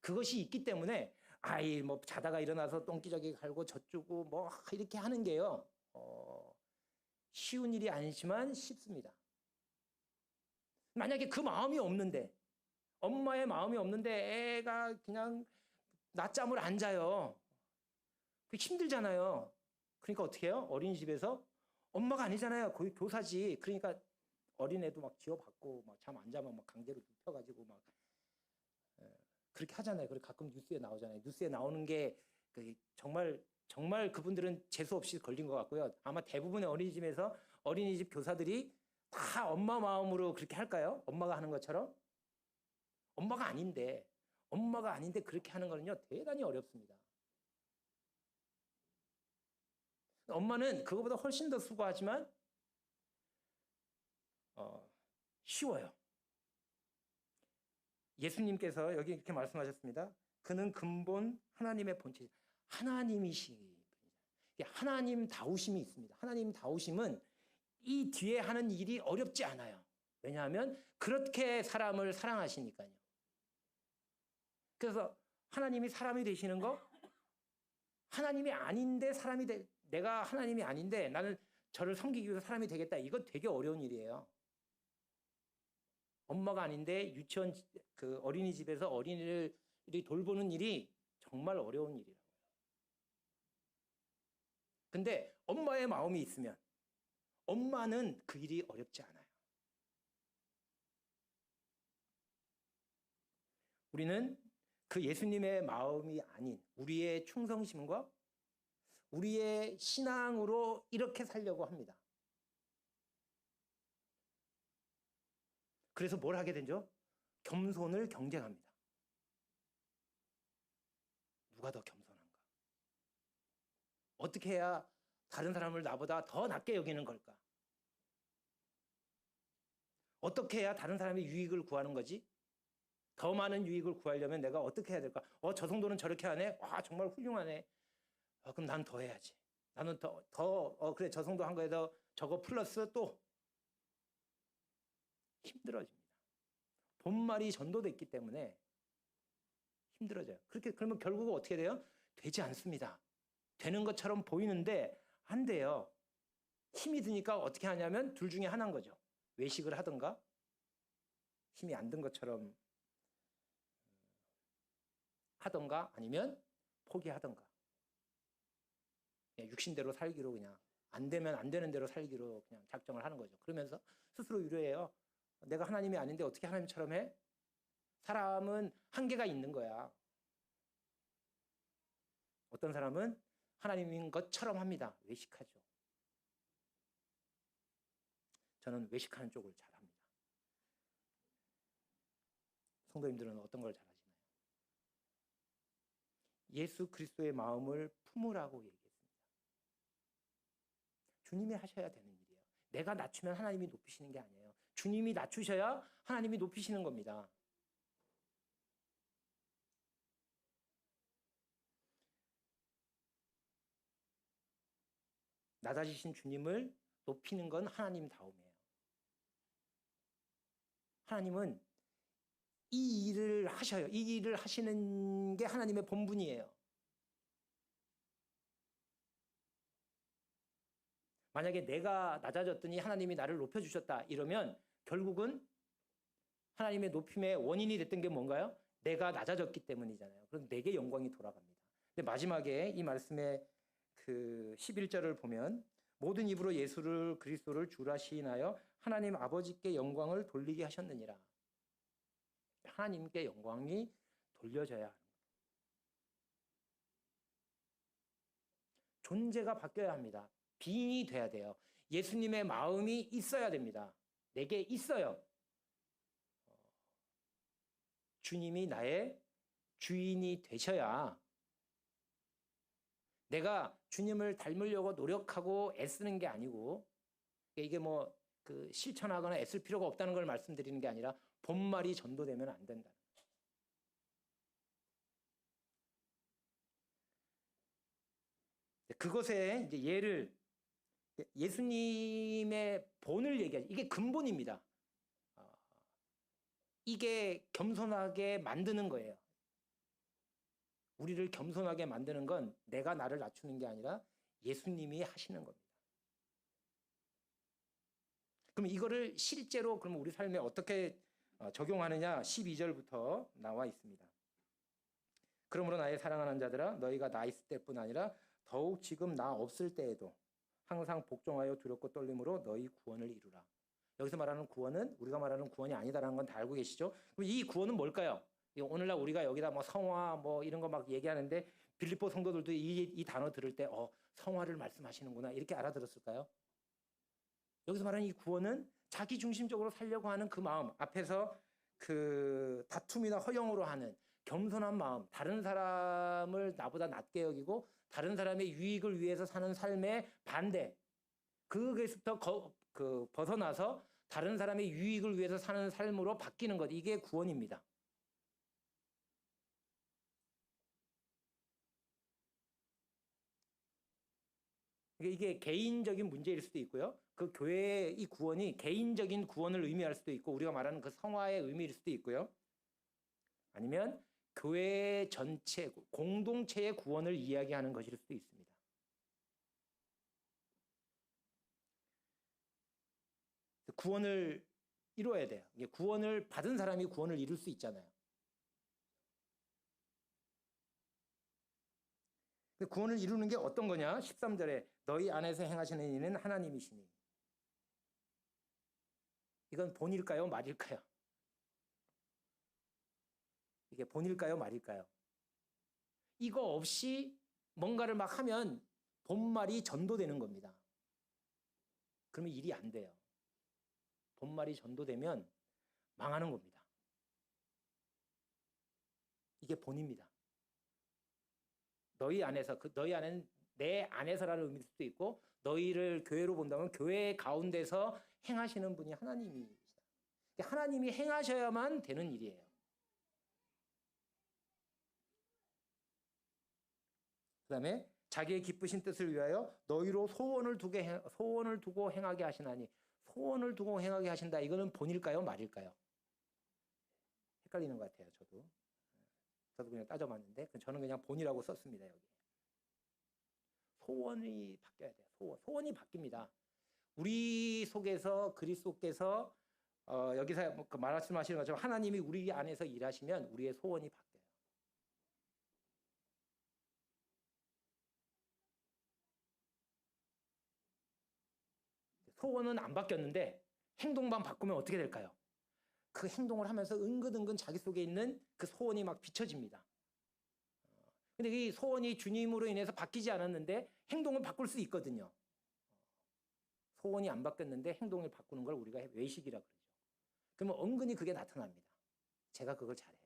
Speaker 1: 그것이 있기 때문에 아이 자다가 일어나서 똥기저귀 갈고 젖주고 이렇게 하는 게요. 쉬운 일이 아니지만 쉽습니다. 만약에 그 마음이 없는데 엄마의 마음이 없는데 애가 그냥 낮잠을 안 자요. 힘들잖아요. 그러니까 어떻게 해요? 어린이집에서 엄마가 아니잖아요. 거의 교사지. 그러니까 어린애도 지어받고 잠 안 자면 강제로 눕혀가지고 그렇게 하잖아요. 그리고 가끔 뉴스에 나오잖아요. 뉴스에 나오는 게 정말 그분들은 재수 없이 걸린 것 같고요. 아마 대부분의 어린이집 교사들이 다 엄마 마음으로 그렇게 할까요? 엄마가 하는 것처럼? 엄마가 아닌데 그렇게 하는 거는요, 대단히 어렵습니다. 엄마는 그거보다 훨씬 더 수고하지만 쉬워요. 예수님께서 여기 이렇게 말씀하셨습니다. 그는 근본 하나님의 본체, 하나님이시. 하나님다우심이 있습니다. 하나님다우심은 이 뒤에 하는 일이 어렵지 않아요. 왜냐하면 그렇게 사람을 사랑하시니까요. 그래서 하나님이 사람이 되시는 거, 하나님이 아닌데 내가 하나님이 아닌데 나는 저를 섬기기 위해서 사람이 되겠다. 이거 되게 어려운 일이에요. 엄마가 아닌데 유치원 어린이집에서 어린이를 돌보는 일이 정말 어려운 일이라고요. 근데 엄마의 마음이 있으면 엄마는 그 일이 어렵지 않아요. 우리는 그 예수님의 마음이 아닌 우리의 충성심과 우리의 신앙으로 이렇게 살려고 합니다. 그래서 뭘 하게 되죠? 겸손을 경쟁합니다. 누가 더 겸손한가? 어떻게 해야 다른 사람을 나보다 더 낮게 여기는 걸까? 어떻게 해야 다른 사람의 유익을 구하는 거지? 더 많은 유익을 구하려면 내가 어떻게 해야 될까? 저 정도는 저렇게 하네? 와, 정말 훌륭하네. 그럼 난 더 해야지. 나는 그래, 저 정도 한 거에다 저거 플러스 또 힘들어집니다. 본말이 전도됐기 때문에 힘들어져요. 그러면 결국은 어떻게 돼요? 되지 않습니다. 되는 것처럼 보이는데 안 돼요. 힘이 드니까 어떻게 하냐면 둘 중에 하나인 거죠. 외식을 하든가 힘이 안 든 것처럼 하든가 아니면 포기하든가 그냥 육신대로 살기로 그냥 안 되면 안 되는 대로 살기로 그냥 작정을 하는 거죠. 그러면서 스스로 위로해요. 내가 하나님이 아닌데 어떻게 하나님처럼 해? 사람은 한계가 있는 거야. 어떤 사람은 하나님인 것처럼 합니다. 외식하죠. 저는 외식하는 쪽을 잘합니다. 성도님들은 어떤 걸 잘하시나요? 예수 그리스도의 마음을 품으라고 얘기했습니다. 주님이 하셔야 되는 일이에요. 내가 낮추면 하나님이 높이시는 게 아니에요. 주님이 낮추셔야 하나님이 높이시는 겁니다. 낮아지신 주님을 높이는 건 하나님다움이에요. 하나님은 이 일을 하셔요. 이 일을 하시는 게 하나님의 본분이에요. 만약에 내가 낮아졌더니 하나님이 나를 높여주셨다 이러면 결국은 하나님의 높임의 원인이 됐던 게 뭔가요? 내가 낮아졌기 때문이잖아요. 그럼 내게 영광이 돌아갑니다. 근데 마지막에 이 말씀의 11절을 보면 모든 입으로 예수를 그리스도를 주라 시인하여 하나님 아버지께 영광을 돌리게 하셨느니라. 하나님께 영광이 돌려져야 합니다. 존재가 바뀌어야 합니다. 빙이 돼야 돼요. 예수님의 마음이 있어야 됩니다. 내게 있어요. 주님이 나의 주인이 되셔야 내가 주님을 닮으려고 노력하고 애쓰는 게 아니고, 이게 뭐 그 실천하거나 애쓸 필요가 없다는 걸 말씀드리는 게 아니라 본말이 전도되면 안 된다. 그것에 이제 예를 예수님의 본을 얘기하죠. 이게 근본입니다. 이게 겸손하게 만드는 거예요. 우리를 겸손하게 만드는 건 내가 나를 낮추는 게 아니라 예수님이 하시는 겁니다. 그럼 이거를 실제로 그럼 우리 삶에 어떻게 적용하느냐? 12절부터 나와 있습니다. 그러므로 나의 사랑하는 자들아, 너희가 나 있을 때뿐 아니라 더욱 지금 나 없을 때에도 항상 복종하여 두렵고 떨림으로 너희 구원을 이루라. 여기서 말하는 구원은 우리가 말하는 구원이 아니다라는 건 다 알고 계시죠? 그럼 이 구원은 뭘까요? 오늘날 우리가 여기다 뭐 성화 뭐 이런 거 막 얘기하는데 빌립보 성도들도 이 단어 들을 때 성화를 말씀하시는구나 이렇게 알아들었을까요? 여기서 말하는 이 구원은 자기 중심적으로 살려고 하는 그 마음, 앞에서 그 다툼이나 허영으로 하는 겸손한 마음, 다른 사람을 나보다 낮게 여기고 다른 사람의 유익을 위해서 사는 삶의 반대, 그것부터 벗어나서 다른 사람의 유익을 위해서 사는 삶으로 바뀌는 것, 이게 구원입니다. 이게 개인적인 문제일 수도 있고요. 그 교회의 이 구원이 개인적인 구원을 의미할 수도 있고 우리가 말하는 그 성화의 의미일 수도 있고요. 아니면 교회 전체, 공동체의 구원을 이야기하는 것일 수도 있습니다. 구원을 이루어야 돼요. 구원을 받은 사람이 구원을 이룰 수 있잖아요. 구원을 이루는 게 어떤 거냐? 13절에 너희 안에서 행하시는 이는 하나님이시니. 이건 본일까요? 말일까요? 이게 본일까요? 말일까요? 이거 없이 뭔가를 막 하면 본말이 전도되는 겁니다. 그러면 일이 안 돼요. 본말이 전도되면 망하는 겁니다. 이게 본입니다. 너희 안에서, 너희 안에는 내 안에서라는 의미일 수도 있고 너희를 교회로 본다면 교회 가운데서 행하시는 분이 하나님이시다. 하나님이 행하셔야만 되는 일이에요. 그 다음에 자기의 기쁘신 뜻을 위하여 너희로 소원을 두고 행하게 하시나니. 소원을 두고 행하게 하신다. 이거는 본일까요? 말일까요? 헷갈리는 것 같아요. 저도 그냥 따져봤는데 저는 그냥 본이라고 썼습니다. 여기. 소원이 바뀌어야 돼요. 소원이 바뀝니다. 우리 속에서 그리스도께서 여기서 말씀하시는 것처럼 하나님이 우리 안에서 일하시면 우리의 소원이 바뀌어요. 소원은 안 바뀌었는데 행동만 바꾸면 어떻게 될까요? 그 행동을 하면서 은근은근 자기 속에 있는 그 소원이 막 비춰집니다. 근데 이 소원이 주님으로 인해서 바뀌지 않았는데 행동을 바꿀 수 있거든요. 소원이 안 바뀌었는데 행동을 바꾸는 걸 우리가 외식이라 그러죠. 그러면 은근히 그게 나타납니다. 제가 그걸 잘해요.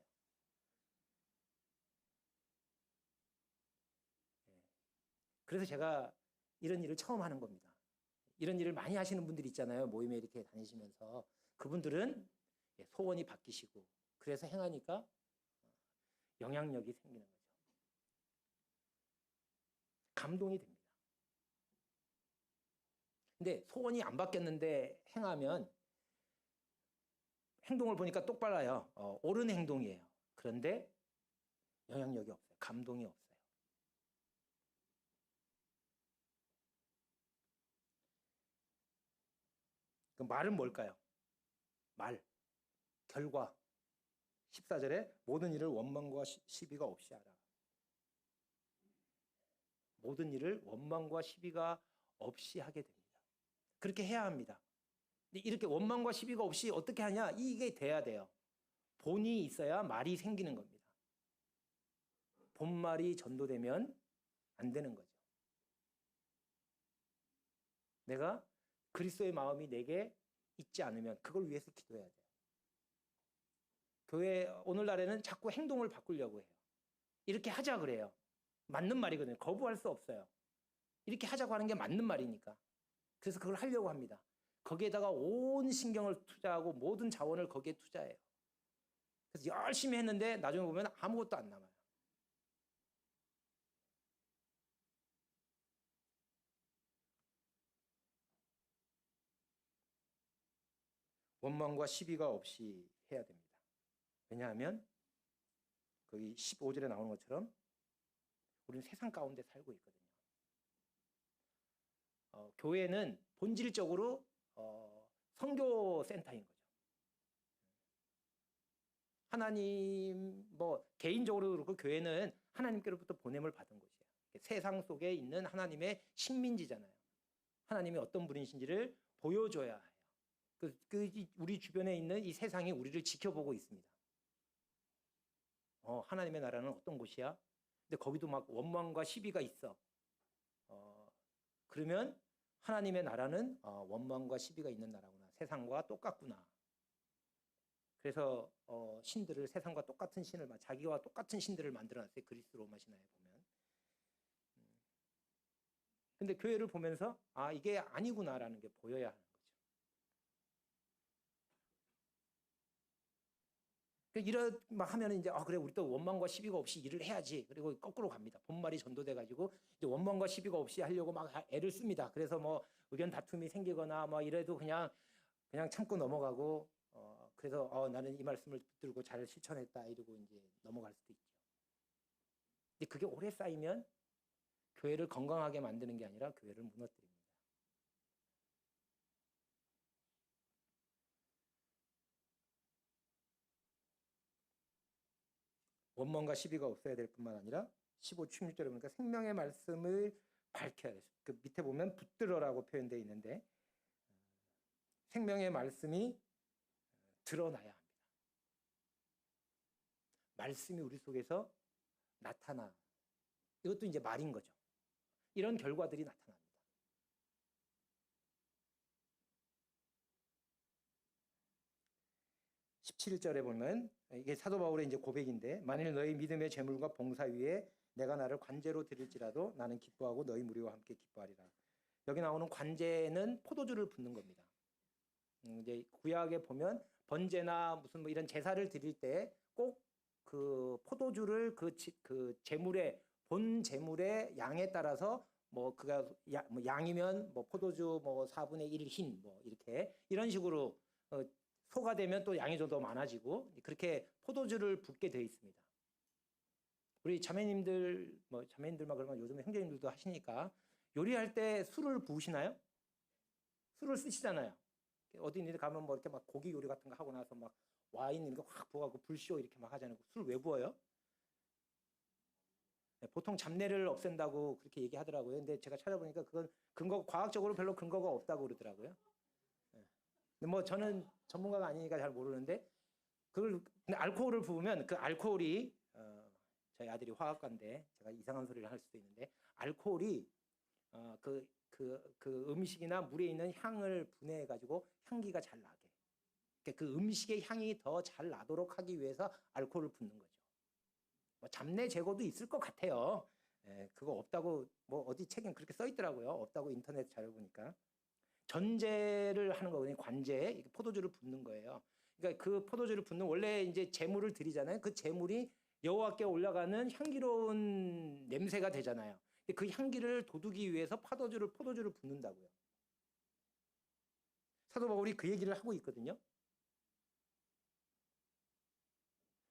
Speaker 1: 그래서 제가 이런 일을 처음 하는 겁니다. 이런 일을 많이 하시는 분들 있잖아요. 모임에 이렇게 다니시면서. 그분들은 소원이 바뀌시고 그래서 행하니까 영향력이 생기는 거죠. 감동이 됩니다. 근데 소원이 안 바뀌었는데 행하면 행동을 보니까 똑바라요. 옳은 행동이에요. 그런데 영향력이 없어요. 감동이 없어요. 그 말은 뭘까요? 말, 결과. 14절에 모든 일을 원망과 시비가 없이 하라. 모든 일을 원망과 시비가 없이 하게 됩니다. 그렇게 해야 합니다. 이렇게 원망과 시비가 없이 어떻게 하냐? 이게 돼야 돼요. 본이 있어야 말이 생기는 겁니다. 본말이 전도되면 안 되는 거죠. 내가 그리스도의 마음이 내게 있지 않으면 그걸 위해서 기도해야 돼요. 교회 오늘날에는 자꾸 행동을 바꾸려고 해요. 이렇게 하자 그래요. 맞는 말이거든요. 거부할 수 없어요. 이렇게 하자고 하는 게 맞는 말이니까. 그래서 그걸 하려고 합니다. 거기에다가 온 신경을 투자하고 모든 자원을 거기에 투자해요. 그래서 열심히 했는데 나중에 보면 아무것도 안 남아요. 원망과 시비가 없이 해야 됩니다. 왜냐하면 거기 15절에 나오는 것처럼 우리는 세상 가운데 살고 있거든요. 교회는 본질적으로 선교 센터인 거죠. 하나님 개인적으로 그렇고 교회는 하나님께로부터 보냄을 받은 곳이에요. 세상 속에 있는 하나님의 식민지잖아요. 하나님이 어떤 분이신지를 보여줘야 해요. 우리 주변에 있는 이 세상이 우리를 지켜보고 있습니다. 하나님의 나라는 어떤 곳이야? 근데 거기도 막 원망과 시비가 있어. 그러면 하나님의 나라는 원망과 시비가 있는 나라구나. 세상과 똑같구나. 그래서 신들을 세상과 똑같은 신을 자기와 똑같은 신들을 만들어놨어요. 그리스 로마 신화에 보면. 근데 교회를 보면서 이게 아니구나라는 게 보여야 하는 거죠. 이런 막 하면 이제 그래 우리 또 원망과 시비가 없이 일을 해야지. 그리고 거꾸로 갑니다. 본말이 전도돼 가지고 이제 원망과 시비가 없이 하려고 막 애를 씁니다. 그래서 뭐 의견 다툼이 생기거나 뭐 이래도 그냥 참고 넘어가고 그래서 나는 이 말씀을 붙들고 잘 실천했다 이러고 이제 넘어갈 수도 있죠. 근데 그게 오래 쌓이면 교회를 건강하게 만드는 게 아니라 교회를 무너뜨립니다. 원망과 시비가 없어야 될 뿐만 아니라 15, 16절에 보니까 생명의 말씀을 밝혀야 돼요. 그 밑에 보면 붙들어라고 표현되어 있는데 생명의 말씀이 드러나야 합니다. 말씀이 우리 속에서 나타나. 이것도 이제 말인 거죠. 이런 결과들이 나타납니다. 17절에 보면 이게 사도 바울의 이제 고백인데 만일 너희 믿음의 재물과 봉사 위에 내가 나를 관제로 드릴지라도 나는 기뻐하고 너희 무리와 함께 기뻐하리라. 여기 나오는 관제는 포도주를 붓는 겁니다. 이제 구약에 보면 번제나 무슨 뭐 이런 제사를 드릴 때 꼭 그 포도주를 그 제물의 본 제물의 양에 따라서 뭐 그가 양이면 뭐 포도주 뭐 4분의 1 흰 뭐 이렇게 이런 식으로 소가 되면 또 양이 좀 더 많아지고 그렇게 포도주를 붓게 되어 있습니다. 우리 자매님들 자매님들만 그러면 요즘 형제님들도 하시니까 요리할 때 술을 부으시나요? 술을 쓰시잖아요. 어디 가면 뭐 이렇게 막 고기 요리 같은 거 하고 나서 막 와인 이렇게 확 부어갖고 불쇼 이렇게 막 하잖아요. 술 왜 부어요? 보통 잡내를 없앤다고 그렇게 얘기하더라고요. 근데 제가 찾아보니까 그건 과학적으로 별로 근거가 없다고 그러더라고요. 근데 뭐 저는 전문가가 아니니까 잘 모르는데 근데 알코올을 부으면 그 알코올이 저희 아들이 화학과인데 제가 이상한 소리를 할 수도 있는데 알코올이 그 음식이나 물에 있는 향을 분해해 가지고 향기가 잘 나게. 그 음식의 향이 더 잘 나도록 하기 위해서 알코올을 붓는 거죠. 뭐 잡내 제거도 있을 것 같아요. 그거 없다고 뭐 어디 책엔 그렇게 써 있더라고요. 없다고 인터넷 자료 보니까. 전제를 하는 거거든요. 관제에 포도주를 붓는 거예요. 그러니까 그 포도주를 붓는 원래 이제 제물을 드리잖아요. 그 제물이 여호와께 올라가는 향기로운 냄새가 되잖아요. 근데 그 향기를 돋우기 위해서 포도주를 붓는다고요. 사도 바울이 그 얘기를 하고 있거든요.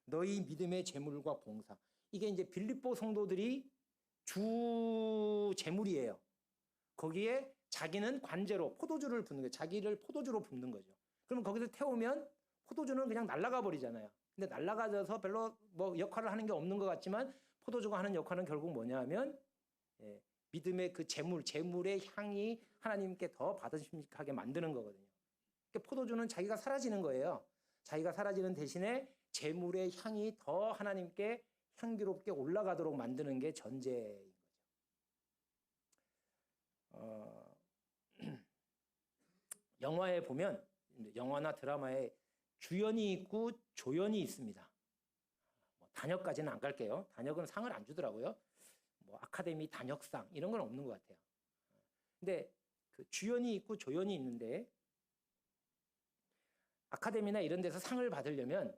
Speaker 1: 너희 믿음의 제물과 봉사. 이게 이제 빌립보 성도들이 주 제물이에요. 거기에 자기는 관제로 포도주를 붓는 거예요. 자기를 포도주로 붓는 거죠. 그러면 거기서 태우면 포도주는 그냥 날아가 버리잖아요. 근데 날아가져서 별로 뭐 역할을 하는 게 없는 것 같지만 포도주가 하는 역할은 결국 뭐냐면 믿음의 그 제물의 향이 하나님께 더 받으심하게 만드는 거거든요. 그러니까 포도주는 자기가 사라지는 거예요. 자기가 사라지는 대신에 제물의 향이 더 하나님께 향기롭게 올라가도록 만드는 게 전제인 거죠. 영화에 보면 영화나 드라마에 주연이 있고 조연이 있습니다. 뭐 단역까지는 안 갈게요. 단역은 상을 안 주더라고요. 뭐 아카데미 단역상 이런 건 없는 것 같아요. 근데 그 주연이 있고 조연이 있는데 아카데미나 이런 데서 상을 받으려면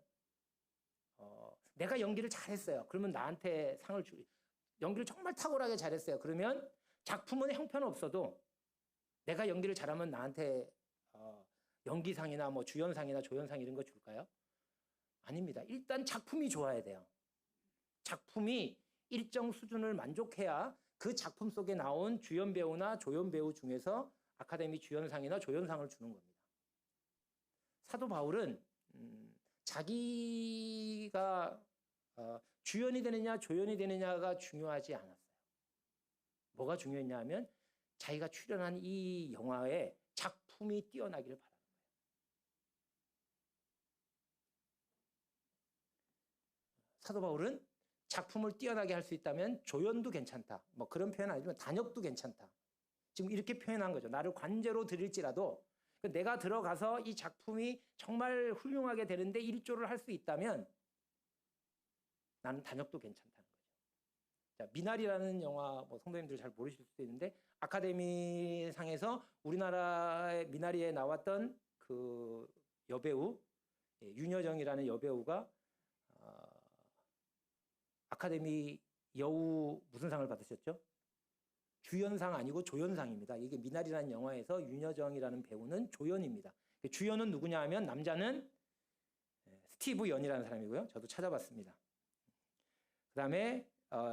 Speaker 1: 내가 연기를 잘했어요. 그러면 나한테 상을 연기를 정말 탁월하게 잘했어요. 그러면 작품은 형편없어도 내가 연기를 잘하면 나한테 연기상이나 뭐 주연상이나 조연상 이런 거 줄까요? 아닙니다. 일단 작품이 좋아야 돼요. 작품이 일정 수준을 만족해야 그 작품 속에 나온 주연 배우나 조연 배우 중에서 아카데미 주연상이나 조연상을 주는 겁니다. 사도 바울은 자기가 주연이 되느냐 조연이 되느냐가 중요하지 않았어요. 뭐가 중요했냐 하면 자기가 출연한 이 영화의 작품이 뛰어나기를 바라는 거예요. 사도 바울은 작품을 뛰어나게 할 수 있다면 조연도 괜찮다. 뭐 그런 표현 아니지만 단역도 괜찮다. 지금 이렇게 표현한 거죠. 나를 관제로 드릴지라도 내가 들어가서 이 작품이 정말 훌륭하게 되는데 일조를 할 수 있다면 나는 단역도 괜찮다는 거죠. 자, 미나리라는 영화 뭐 성도님들 잘 모르실 수도 있는데 아카데미 상에서 우리나라의 미나리에 나왔던 그 여배우 윤여정이라는 여배우가 아카데미 여우 무슨 상을 받으셨죠? 주연상 아니고 조연상입니다. 이게 미나리라는 영화에서 윤여정이라는 배우는 조연입니다. 주연은 누구냐 하면 남자는 스티브 연이라는 사람이고요. 저도 찾아봤습니다. 그 다음에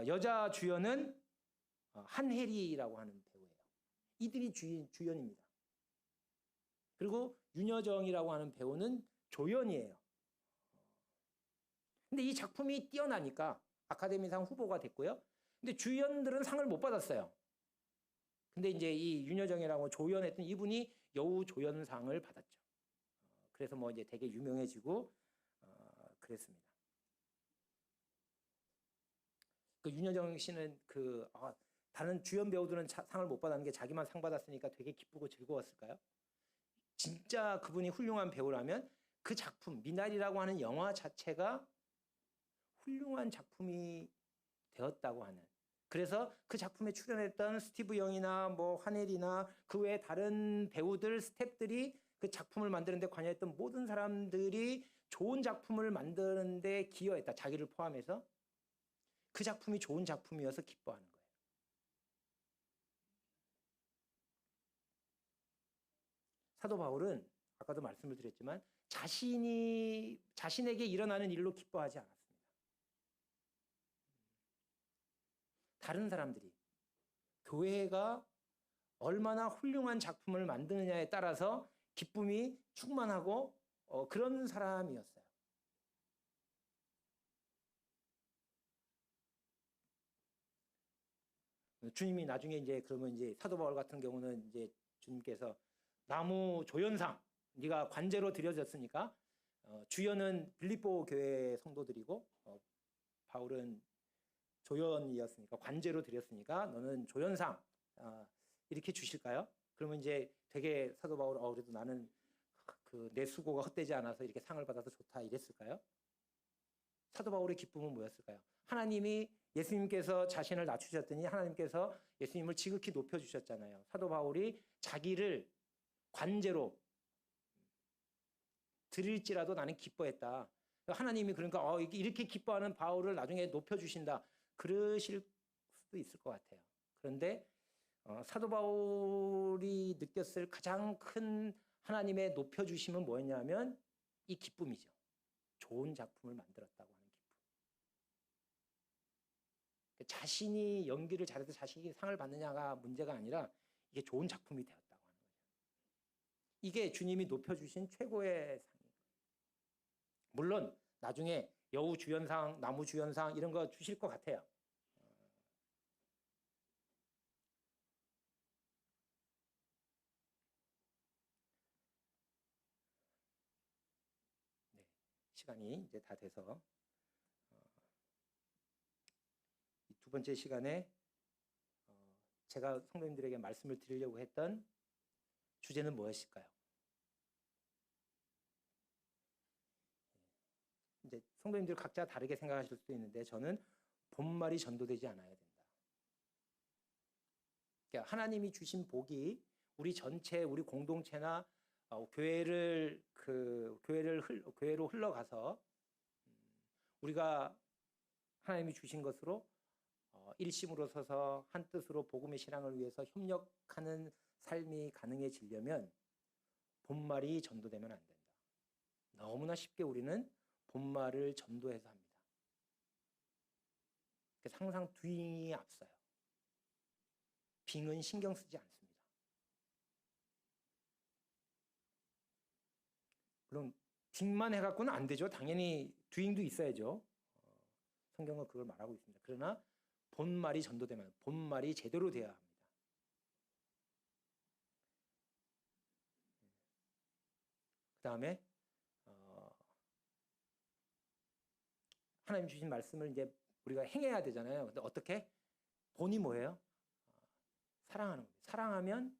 Speaker 1: 여자 주연은 한혜리라고 하는 배우예요. 이들이 주연입니다. 그리고 윤여정이라고 하는 배우는 조연이에요. 근데 이 작품이 뛰어나니까 아카데미상 후보가 됐고요. 근데 주연들은 상을 못 받았어요. 근데 이제 이 윤여정이라고 조연했던 이분이 여우 조연상을 받았죠. 그래서 뭐 이제 되게 유명해지고 그랬습니다. 그 윤여정 씨는 다른 주연 배우들은 상을 못 받았는 게 자기만 상 받았으니까 되게 기쁘고 즐거웠을까요? 진짜 그분이 훌륭한 배우라면 그 작품 미나리라고 하는 영화 자체가 훌륭한 작품이 되었다고 하는. 그래서 그 작품에 출연했던 스티브 영이나 뭐 화넬이나 그 외에 다른 배우들, 스태프들이 그 작품을 만드는데 관여했던 모든 사람들이 좋은 작품을 만드는데 기여했다. 자기를 포함해서. 그 작품이 좋은 작품이어서 기뻐하는 거예요. 사도 바울은 아까도 말씀을 드렸지만 자신에게 일어나는 일로 기뻐하지 않았습니다. 다른 사람들이 교회가 얼마나 훌륭한 작품을 만드느냐에 따라서 기쁨이 충만하고 그런 사람이었어요. 주님이 나중에 이제 그러면 이제 사도 바울 같은 경우는 이제 주님께서 나무 조연상 네가 관제로 드려졌으니까 주연은 빌립보 교회 성도들이고 바울은 조연이었으니까 관제로 드렸으니까 너는 조연상 이렇게 주실까요? 그러면 이제 되게 사도 바울 그래도 나는 내 수고가 헛되지 않아서 이렇게 상을 받아서 좋다 이랬을까요? 사도 바울의 기쁨은 뭐였을까요? 하나님이 예수님께서 자신을 낮추셨더니 하나님께서 예수님을 지극히 높여주셨잖아요. 사도 바울이 자기를 관제로 드릴지라도 나는 기뻐했다. 하나님이 그러니까 이렇게 기뻐하는 바울을 나중에 높여주신다. 그러실 수도 있을 것 같아요. 그런데 사도 바울이 느꼈을 가장 큰 하나님의 높여주심은 뭐였냐면 이 기쁨이죠. 좋은 작품을 만들었다고 하는 기쁨. 자신이 연기를 잘해서 자신이 상을 받느냐가 문제가 아니라 이게 좋은 작품이 되었다고 하는 거죠. 이게 주님이 높여주신 최고의 상이에요. 물론 나중에 여우 주연상, 나무 주연상 이런 거 주실 것 같아요. 네, 시간이 이제 다 돼서 이 두 번째 시간에 제가 성도님들에게 말씀을 드리려고 했던 주제는 무엇일까요? 성도님들 각자 다르게 생각하실 수도 있는데 저는 본말이 전도되지 않아야 된다. 그러니까 하나님이 주신 복이 우리 전체 우리 공동체나 교회로 흘러가서 우리가 하나님이 주신 것으로 일심으로 서서 한 뜻으로 복음의 신앙을 위해서 협력하는 삶이 가능해지려면 본말이 전도되면 안 된다. 너무나 쉽게 우리는 본말을 전도해서 합니다. 그래서 항상 뒤잉이 앞서요. 빙은 신경 쓰지 않습니다. 그럼 빙만 해갖고는 안 되죠. 당연히 뒤잉도 있어야죠. 성경은 그걸 말하고 있습니다. 그러나 본말이 전도되면 본말이 제대로 돼야 합니다. 그 다음에 하나님 주신 말씀을 이제 우리가 행해야 되잖아요. 근데 어떻게? 본이 뭐예요? 사랑하는 겁니다.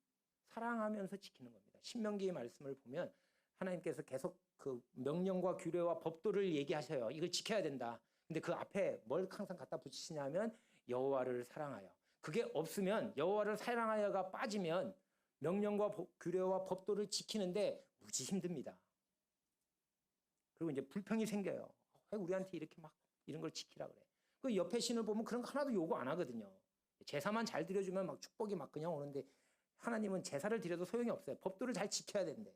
Speaker 1: 사랑하면서 지키는 겁니다. 신명기의 말씀을 보면 하나님께서 계속 그 명령과 규례와 법도를 얘기하셔요. 이걸 지켜야 된다. 근데 그 앞에 뭘 항상 갖다 붙이시냐면 여호와를 사랑하여. 그게 없으면 여호와를 사랑하여가 빠지면 명령과 규례와 법도를 지키는데 무지 힘듭니다. 그리고 이제 불평이 생겨요. 왜 우리한테 이렇게 막 이런 걸 지키라 그래. 그 옆에 신을 보면 그런 거 하나도 요구 안 하거든요. 제사만 잘 드려주면 막 축복이 막 그냥 오는데 하나님은 제사를 드려도 소용이 없어요. 법도를 잘 지켜야 된대.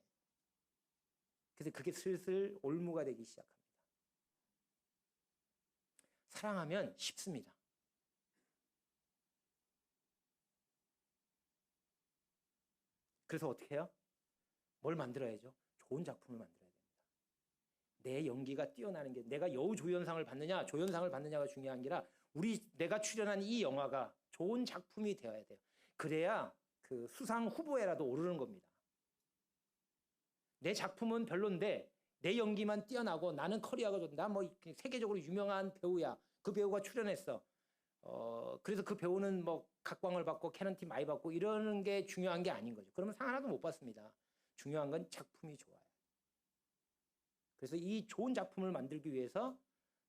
Speaker 1: 그래서 그게 슬슬 올무가 되기 시작합니다. 사랑하면 쉽습니다. 그래서 어떻게 해요? 뭘 만들어야죠? 좋은 작품을 만들어야 됩니다. 내 연기가 뛰어나는 게 내가 여우 조연상을 받느냐 조연상을 받느냐가 중요한 게 아니라 내가 출연한 이 영화가 좋은 작품이 되어야 돼요. 그래야 그 수상 후보에라도 오르는 겁니다. 내 작품은 별론데 내 연기만 뛰어나고 나는 커리어가 좋다. 나 뭐 세계적으로 유명한 배우야. 그 배우가 출연했어. 그래서 그 배우는 뭐 각광을 받고 캐런티 많이 받고 이러는 게 중요한 게 아닌 거죠. 그러면 상 하나도 못 받습니다. 중요한 건 작품이 좋아요. 그래서 이 좋은 작품을 만들기 위해서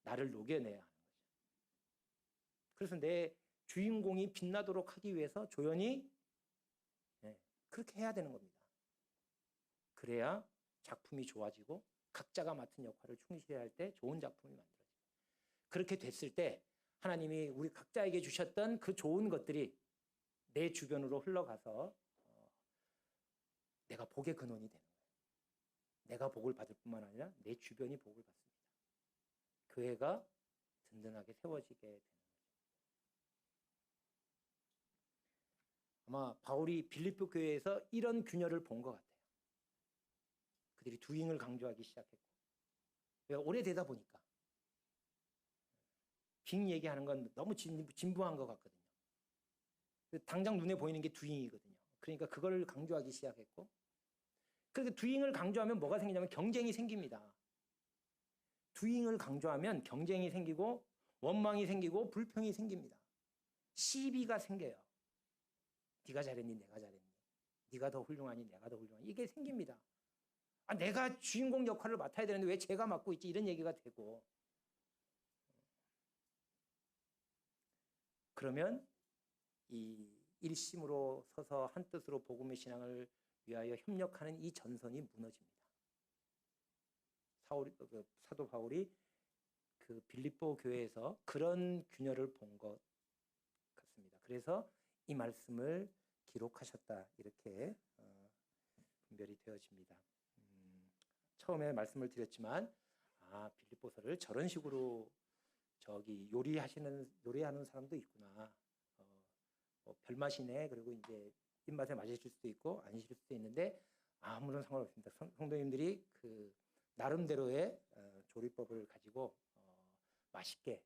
Speaker 1: 나를 녹여내야 하는 거죠. 그래서 내 주인공이 빛나도록 하기 위해서 조연이 그렇게 해야 되는 겁니다. 그래야 작품이 좋아지고 각자가 맡은 역할을 충실히 할 때 좋은 작품이 만들어져요. 그렇게 됐을 때 하나님이 우리 각자에게 주셨던 그 좋은 것들이 내 주변으로 흘러가서 내가 복의 근원이 되는 거예요. 내가 복을 받을 뿐만 아니라 내 주변이 복을 받습니다. 교회가 든든하게 세워지게 되는 거죠. 아마 바울이 빌립보 교회에서 이런 균열을 본 것 같아요. 그들이 두잉을 강조하기 시작했고 오래되다 보니까 빙 얘기하는 건 너무 진부한 것 같거든요. 당장 눈에 보이는 게 두잉이거든요. 그러니까 그걸 강조하기 시작했고 그렇게 두잉을 강조하면 뭐가 생기냐면 경쟁이 생깁니다. 두잉을 강조하면 경쟁이 생기고 원망이 생기고 불평이 생깁니다. 시비가 생겨요. 네가 잘했니 내가 잘했니 네가 더 훌륭하니 내가 더 훌륭하니 이게 생깁니다. 내가 주인공 역할을 맡아야 되는데 왜 제가 맡고 있지 이런 얘기가 되고 그러면 이 일심으로 서서 한 뜻으로 복음의 신앙을 위하여 협력하는 이 전선이 무너집니다. 사도 바울이 그 빌립보 교회에서 그런 균열을 본 것 같습니다. 그래서 이 말씀을 기록하셨다 이렇게 분별이 되어집니다. 처음에 말씀을 드렸지만 빌립보서를 저런 식으로 요리하는 사람도 있구나. 별맛이네. 그리고 이제 입맛에 맞으실 수도 있고 아니실 수도 있는데 아무런 상관없습니다. 성도님들이 그 나름대로의 조리법을 가지고 맛있게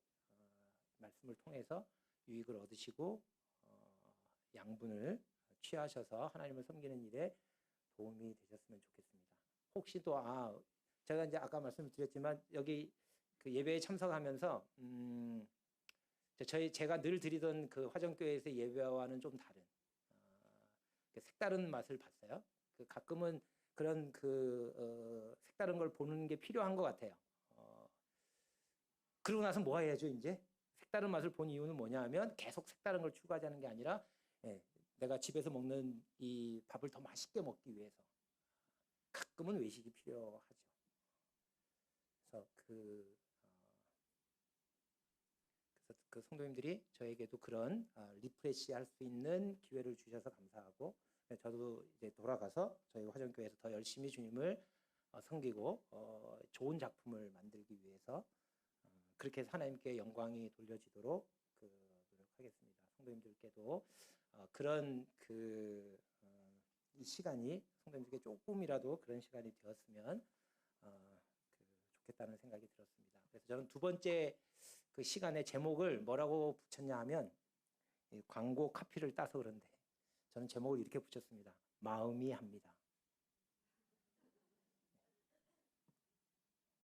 Speaker 1: 말씀을 통해서 유익을 얻으시고 양분을 취하셔서 하나님을 섬기는 일에 도움이 되셨으면 좋겠습니다. 혹시 또 제가 이제 아까 말씀드렸지만 여기 그 예배에 참석하면서 제가 늘 드리던 그 화정교회에서 예배와는 좀 다른 색다른 맛을 봤어요. 가끔은 그런 색다른 걸 보는 게 필요한 것 같아요. 그러고 나서 뭐 해야죠, 이제? 색다른 맛을 본 이유는 뭐냐 하면 계속 색다른 걸 추구하자는 게 아니라 예, 내가 집에서 먹는 이 밥을 더 맛있게 먹기 위해서 가끔은 외식이 필요하죠. 그래서 그 성도님들이 저에게도 그런 리프레시 할 수 있는 기회를 주셔서 감사하고 저도 이제 돌아가서 저희 화정교회에서 더 열심히 주님을 섬기고 좋은 작품을 만들기 위해서 그렇게 해서 하나님께 영광이 돌려지도록 노력하겠습니다. 성도님들께도 그런 이 시간이 성도님들께 조금이라도 그런 시간이 되었으면 좋겠다는 생각이 들었습니다. 그래서 저는 두 번째 그 시간의 제목을 뭐라고 붙였냐 하면 광고 카피를 따서 그런데 저는 제목을 이렇게 붙였습니다. 마음이 합니다.